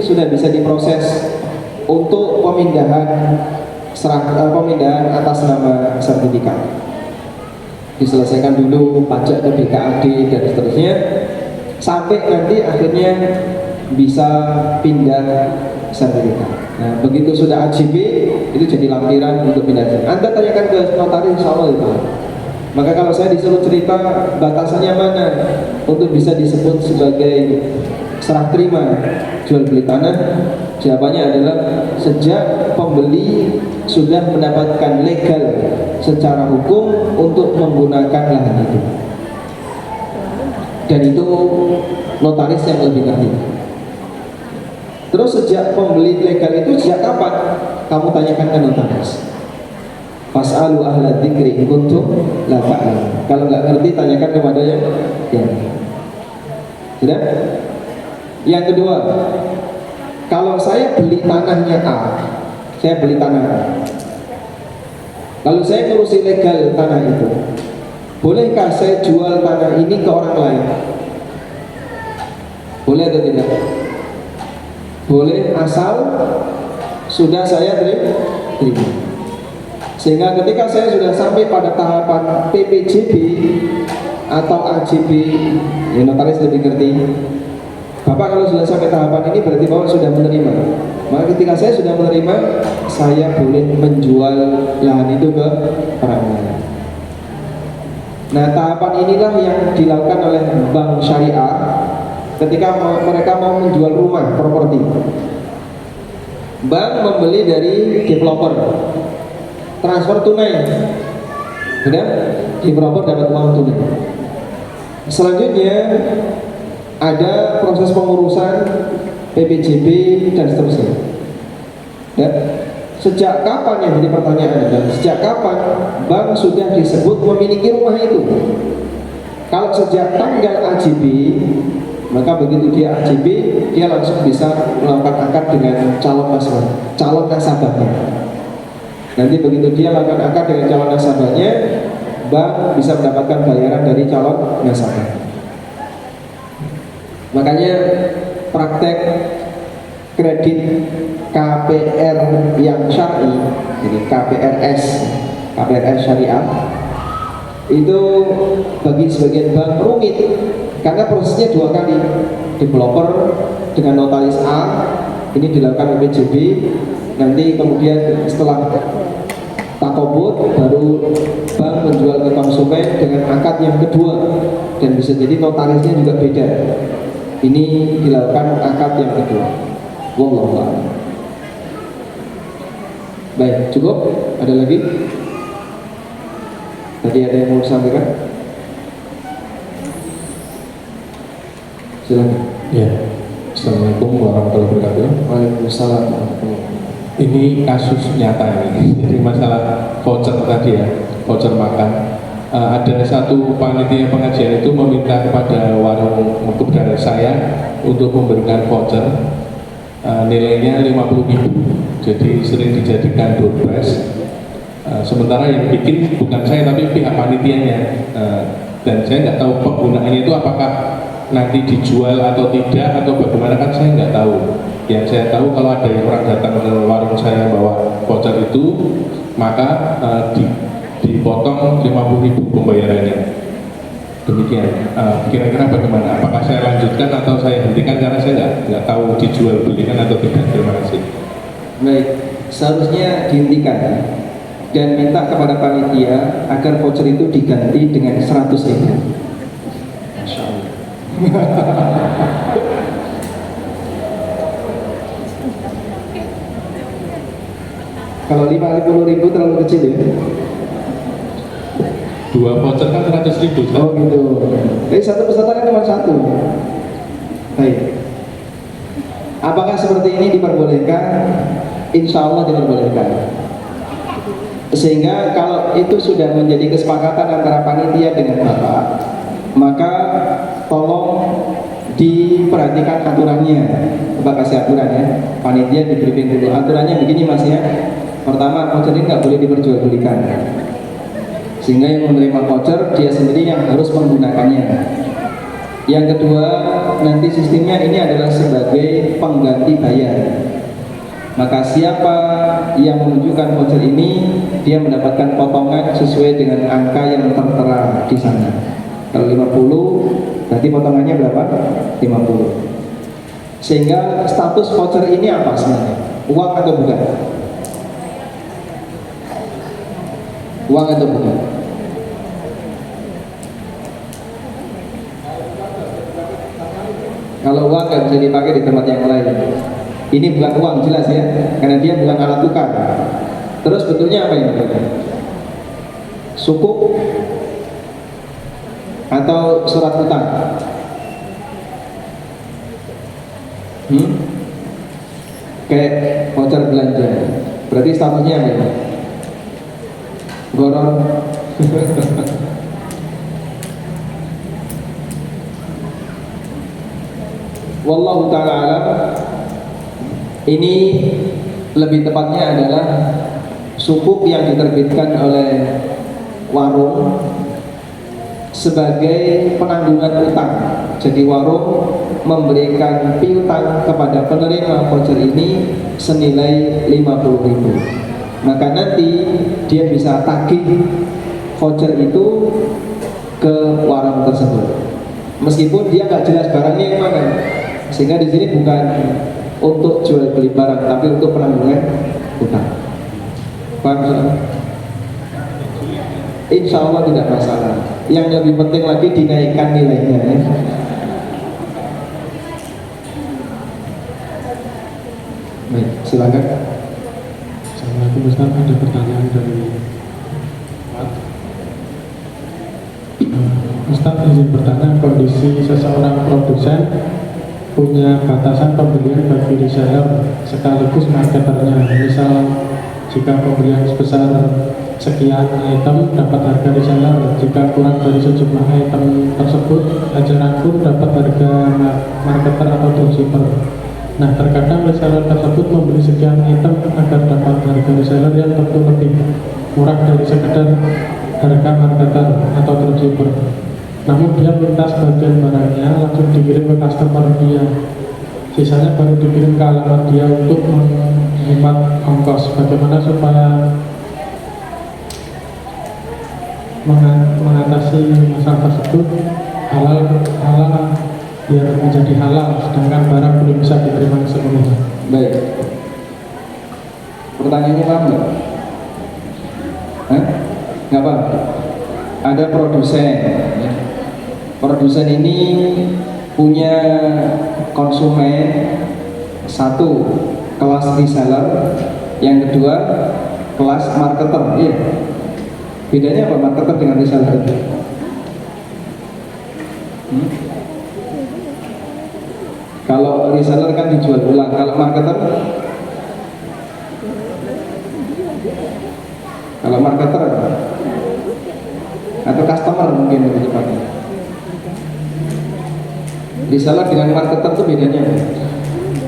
sudah bisa diproses untuk pemindahan atas nama sertifikat. Diselesaikan dulu pajak ke BKAD dan seterusnya, sampai nanti akhirnya bisa pindah sertifikat. Nah, begitu sudah AJB itu jadi lampiran untuk pindah. Anda tanyakan ke notaris, insya Allah itu. Maka kalau saya disuruh cerita batasannya mana untuk bisa disebut sebagai serah terima jual beli tanah, jawabannya adalah sejak pembeli sudah mendapatkan legal secara hukum untuk menggunakan lahan itu, dan itu notaris yang lebih ngerti. Terus sejak pembeli legal itu sejak kapan? Kamu tanyakan ke notaris. Fas'alu ahla dzikri in kuntum la ta'lamun. Kalau nggak ngerti tanyakan kepada yang sudah. Yang kedua, kalau saya beli tanahnya A, saya beli tanah A, lalu saya ngurusi legal tanah itu, bolehkah saya jual tanah ini ke orang lain? Boleh atau tidak? Boleh, asal sudah saya terima. Sehingga ketika saya sudah sampai pada tahapan PPJB atau AJB, ya notaris lebih ngerti. Bapak kalau sudah sampai tahapan ini berarti Bapak sudah menerima. Maka ketika saya sudah menerima, saya boleh menjual lahan itu ke orang lain. Nah, tahapan inilah yang dilakukan oleh bank syariah ketika mereka mau menjual rumah, properti. Bank membeli dari developer, transfer tunai, sudah developer dapat uang tunai. Selanjutnya ada proses pengurusan PPJB dan seterusnya. Dan sejak kapan, yang jadi pertanyaan adalah sejak kapan bank sudah disebut memiliki rumah itu? Kalau sejak tanggal AJB, maka begitu dia AJB, dia langsung bisa melakukan akad dengan calon nasabahnya. Nanti begitu dia melakukan akad dengan calon nasabahnya, bank bisa mendapatkan bayaran dari calon nasabah. Makanya praktek kredit KPR yang syar'i, jadi KPRS syariah, itu bagi sebagian bank rumit Karena prosesnya dua kali, developer dengan notaris A ini dilakukan PJB, nanti kemudian setelah takobut baru bank menjual ke konsumen dengan akad yang kedua, dan bisa jadi notarisnya juga beda. Ini dilakukan akad yang kedua. Wallahu a'lam. Baik, cukup? Ada lagi? Tadi ada yang mau disampaikan? Silakan. Ya, Assalamualaikum warahmatullahi wabarakatuh. Waalaikumsalam warahmatullahi wabarakatuh. Ini kasus nyata ini. Jadi masalah voucher tadi ya, voucher makan. Ada satu panitia pengajian itu meminta kepada warung kepada saya untuk memberikan voucher nilainya 50.000. Jadi sering dijadikan door prize. Sementara yang bikin bukan saya tapi pihak panitianya. Dan saya nggak tahu penggunaannya itu apakah nanti dijual atau tidak atau bagaimana, kan saya nggak tahu. Yang saya tahu kalau ada yang orang datang ke warung saya bawa voucher itu, maka dipotong 50.000 pembayarannya. Demikian. Kira-kira bagaimana? Apakah saya lanjutkan atau saya hentikan karena saya nggak tahu dijual belikan atau tidak. Terima kasih. Baik, seharusnya dihentikan dan minta kepada panitia agar voucher itu diganti dengan 100.000. Masya Allah. Kalau 50.000 terlalu kecil ya? Dua voucher kan 100.000. Oh gitu. Jadi satu peserta kan cuma satu. Baik. Apakah seperti ini diperbolehkan? Insya Allah diperbolehkan. Sehingga kalau itu sudah menjadi kesepakatan antara panitia dengan Bapak, maka tolong diperhatikan aturannya. Bapak kasih aturan ya. Panitia di briefing dulu. Aturannya begini Mas ya. Pertama, voucher ini nggak boleh diperjualbelikan. Sehingga yang menerima voucher dia sendiri yang harus menggunakannya. Yang kedua, nanti sistemnya ini adalah sebagai pengganti bayar. Maka siapa yang menunjukkan voucher ini, dia mendapatkan potongan sesuai dengan angka yang tertera di sana. Kalau 50, berarti potongannya berapa? 50. Sehingga status voucher ini apa sebenarnya? Uang atau bukan? Uang atau bukan? Kalau uang nggak bisa dipakai di tempat yang lain. Ini bukan uang jelas ya, karena dia bukan alat tukar. Terus betulnya apa ini? Sukuk atau surat utang? Kayak voucher belanja. Berarti statusnya apa ini? Goron. Wallahu ta'ala alam. Ini lebih tepatnya adalah sukuk yang diterbitkan oleh warung sebagai penanggungan utang. Jadi warung memberikan piutang kepada penerima voucher ini senilai 50.000. Maka nanti dia bisa tagih voucher itu ke warung tersebut. Meskipun dia nggak jelas barangnya yang mana. Sehingga di sini bukan untuk jual beli barang, tapi untuk penanggungan utang. Paham? Insya Allah tidak masalah. Yang lebih penting lagi dinaikkan nilainya ya. Baik, silakan. Assalamualaikum Ustaz, ada pertanyaan dari Ustaz, izin bertanya, kondisi seseorang produsen punya batasan pembelian bagi reseller sekaligus marketernya. Misal jika pembelian sebesar sekian item dapat harga reseller, jika kurang dari sejumlah item tersebut eceran pun dapat harga marketer atau dropshipper. Nah, terkadang reseller tersebut membeli sekian item agar dapat harga reseller yang tentu lebih murah dari sekedar harga marketer atau dropshipper. Namun dia minta sebagian barangnya langsung dikirim ke customer dia, sisanya baru dikirim ke alamat dia untuk menghemat ongkos. Bagaimana supaya mengatasi masalah tersebut? Halal biar menjadi halal, sedangkan barang belum bisa diterima sepenuhnya. Baik. Pertanyaannya paham nggak? Hah? Nggak paham? Ada produsen. Ya. Produsen ini punya konsumen, satu kelas reseller, yang kedua kelas marketer. Iya. Bedanya apa marketer dengan reseller? Kalau reseller kan dijual ulang, kalau marketer atau customer mungkin lebih tepatnya. Reseller dengan marketer itu bedanya apa?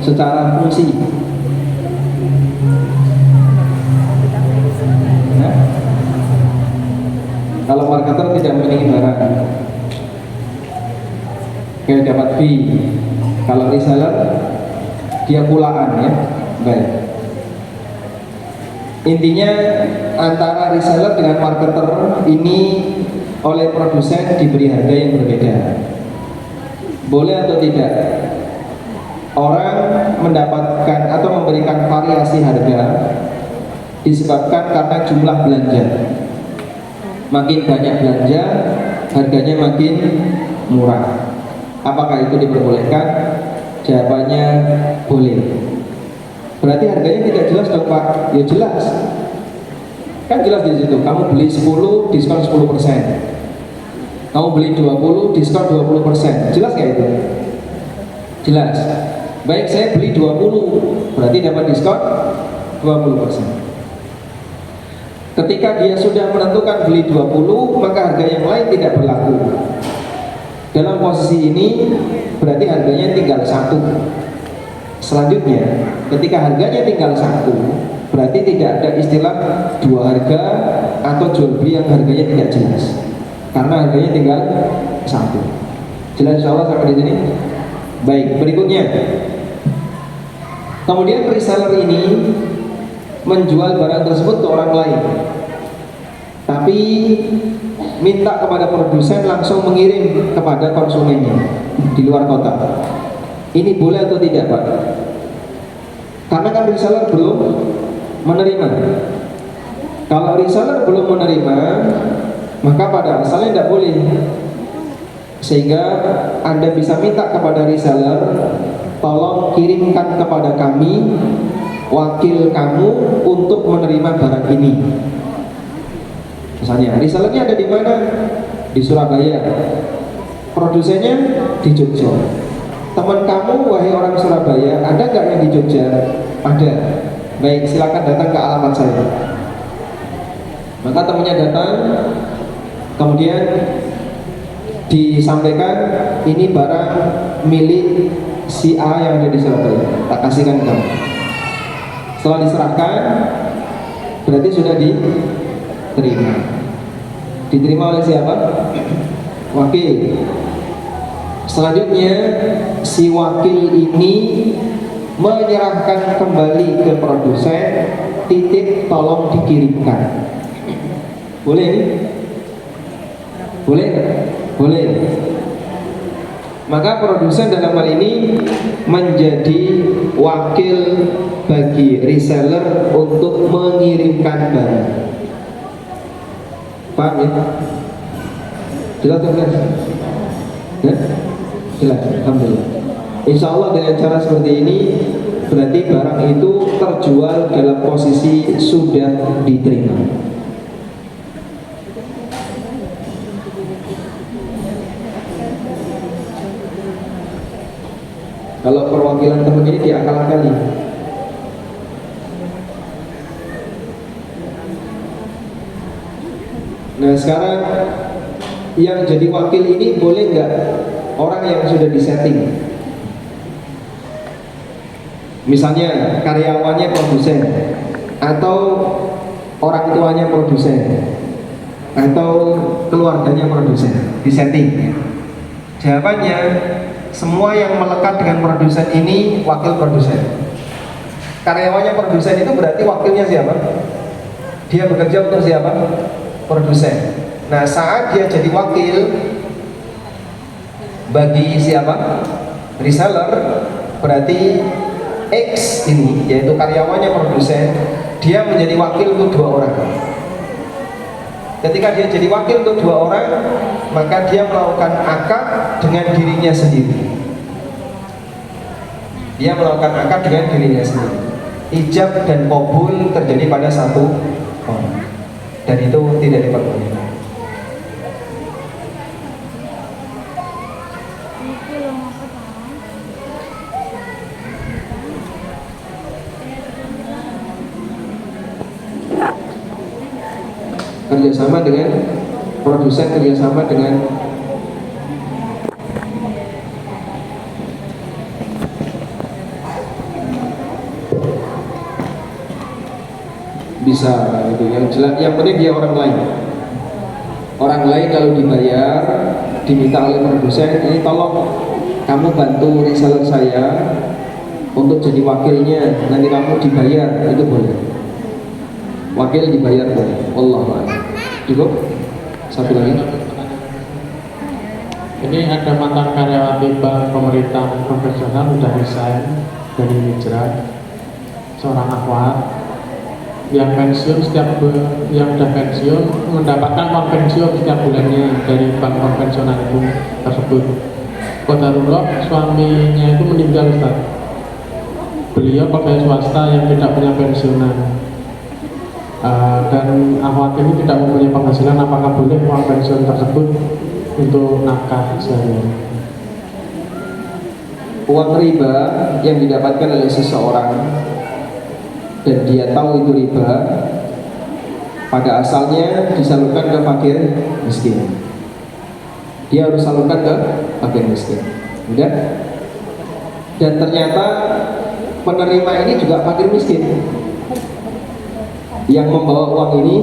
Secara fungsi. Nah, kalau marketer tidak memiliki barang, kayak dapat fee. Kalau reseller dia pulaan ya. Baik. Intinya antara reseller dengan marketer ini oleh produsen diberi harga yang berbeda. Boleh atau tidak orang mendapatkan atau memberikan variasi harga disebabkan karena jumlah belanja. Makin banyak belanja, harganya makin murah. Apakah itu diperbolehkan? Jawabannya boleh. Berarti harganya tidak jelas dong Pak? Ya jelas. Kan jelas di situ. Kamu beli 10 diskon 10%. Kamu beli 20 diskon 20%. Jelas nggak itu? Jelas. Baik, saya beli 20, berarti dapat diskon 20%. Ketika dia sudah menentukan beli 20, maka harga yang lain tidak berlaku. Dalam posisi ini berarti harganya tinggal 1. Selanjutnya, ketika harganya tinggal 1, berarti tidak ada istilah 2 harga atau jual beli yang harganya tidak jelas. Karena harganya tinggal 1. Jelas insyaallah sampai di sini? Baik, berikutnya. Kemudian reseller ini menjual barang tersebut ke orang lain, tapi minta kepada produsen langsung mengirim kepada konsumennya di luar kota. Ini boleh atau tidak Pak? Karena kan reseller belum menerima. Kalau reseller belum menerima, maka pada asalnya tidak boleh. Sehingga Anda bisa minta kepada reseller, tolong kirimkan kepada kami wakil kamu untuk menerima barang ini. Misalnya, resellernya ada di mana? Di Surabaya. Produsennya di Jogja. Teman kamu, wahai orang Surabaya, ada nggak yang di Jogja? Ada. Baik, silakan datang ke alamat saya. Maka temannya datang, kemudian disampaikan ini barang milik si A yang ada di Surabaya. Tak kasihkan kamu. Setelah diserahkan, berarti sudah diterima. Diterima oleh siapa? Wakil. Selanjutnya si wakil ini menyerahkan kembali ke produsen, titip tolong dikirimkan. Boleh ini? Boleh? Boleh. Maka produsen dalam hal ini menjadi wakil bagi reseller untuk mengirimkan barang. Paham ya? Jelas atau jelas? Ya? Jelas, alhamdulillah. Insya Allah dengan cara seperti ini berarti barang itu terjual dalam posisi sudah diterima. Kalau perwakilan teman ini diakal-akali. Nah sekarang yang jadi wakil ini boleh nggak orang yang sudah disetting? Misalnya karyawannya produsen, atau orang tuanya produsen, atau keluarganya produsen, disetting. Jawabannya, semua yang melekat dengan produsen ini wakil produsen. Karyawannya produsen itu berarti wakilnya siapa? Dia bekerja untuk siapa? Produsen. Nah saat dia jadi wakil, Bagi siapa? Reseller, berarti X ini, yaitu karyawannya produsen, dia menjadi wakil untuk 2 orang. Ketika dia jadi wakil untuk 2 orang, maka dia melakukan akad dengan dirinya sendiri. Dia melakukan akad dengan dirinya sendiri. Ijab dan qabul terjadi pada 1 orang, dan itu tidak diperbolehkan. Kerjasama dengan produsen, kerjasama dengan bisa itu yang jelas, yang penting dia orang lain kalau dibayar, diminta oleh produsen, ini tolong kamu bantu reseller saya untuk jadi wakilnya, nanti kamu dibayar, itu boleh. Wakil dibayar boleh. Wallahu a'lam. Cukup? Satu lagi. Ini ada mantan karyawati bank pemerintah konvensional sudah resign dari hijrah, seorang akhwat yang pensiun yang sudah pensiun mendapatkan uang pensiun setiap bulannya dari bank konvensional itu tersebut. Qadarullah, suaminya itu meninggal, Ustaz. Beliau pegawai swasta yang tidak punya pensiunan. Dan akhwat ini tidak mempunyai penghasilan, apakah boleh uang pensiun tersebut untuk nafkah sehari-hari? Uang riba yang didapatkan oleh seseorang dan dia tahu itu riba, pada asalnya disalurkan ke fakir miskin. Dia harus salurkan ke fakir miskin. Udah? Dan ternyata penerima ini juga fakir miskin. Yang membawa uang ini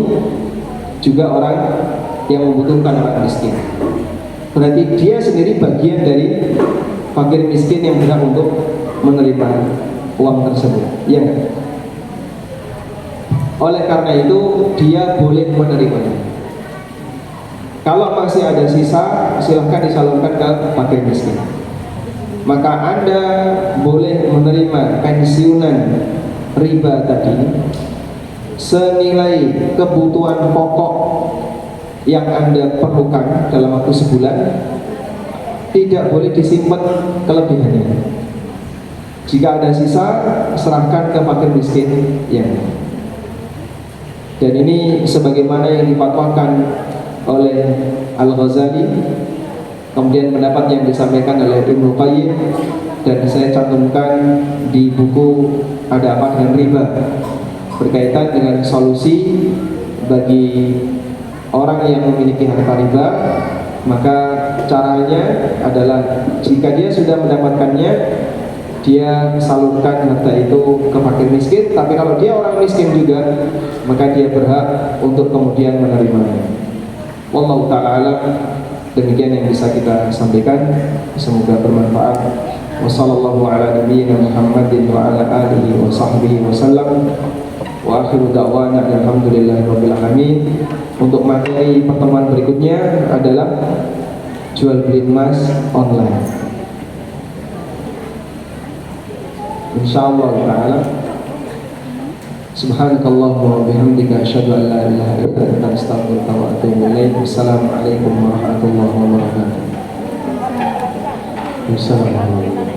juga orang yang membutuhkan, orang miskin. Berarti dia sendiri bagian dari fakir miskin yang berhak untuk menerima uang tersebut. Ya. Oleh karena itu dia boleh menerimanya. Kalau masih ada sisa, silahkan disalurkan ke fakir miskin. Maka Anda boleh menerima pensiunan riba tadi senilai kebutuhan pokok yang Anda perlukan dalam waktu sebulan, tidak boleh disimpan kelebihannya. Jika ada sisa, serahkan ke fakir miskin yang lain. Dan ini sebagaimana yang difatwakan oleh Al-Ghazali, kemudian pendapat yang disampaikan oleh Ibnu Qayyim, dan saya cantumkan di buku Ada Apa Dengan Riba, berkaitan dengan solusi bagi orang yang memiliki harta riba. Maka caranya adalah jika dia sudah mendapatkannya, dia salurkan harta itu ke fakir miskin. Tapi kalau dia orang miskin juga, maka dia berhak untuk kemudian menerimanya. Wallahu ta'ala alam. Demikian yang bisa kita sampaikan, semoga bermanfaat. Wassallallahu ala nabiyyina Muhammadin wa ala alihi wa sahbihi wa sallam. Wa akhiru da'wana alhamdulillahirabbil alamin. Untuk materi pertemuan berikutnya adalah jual beli emas online. Insyaallah taala. Subhanakallahumma wa bihamdika asyhadu an la ilaha illa anta astaghfiruka wa atubu ilaik. Wassalamualaikum warahmatullahi wabarakatuh. Wassalamualaikum.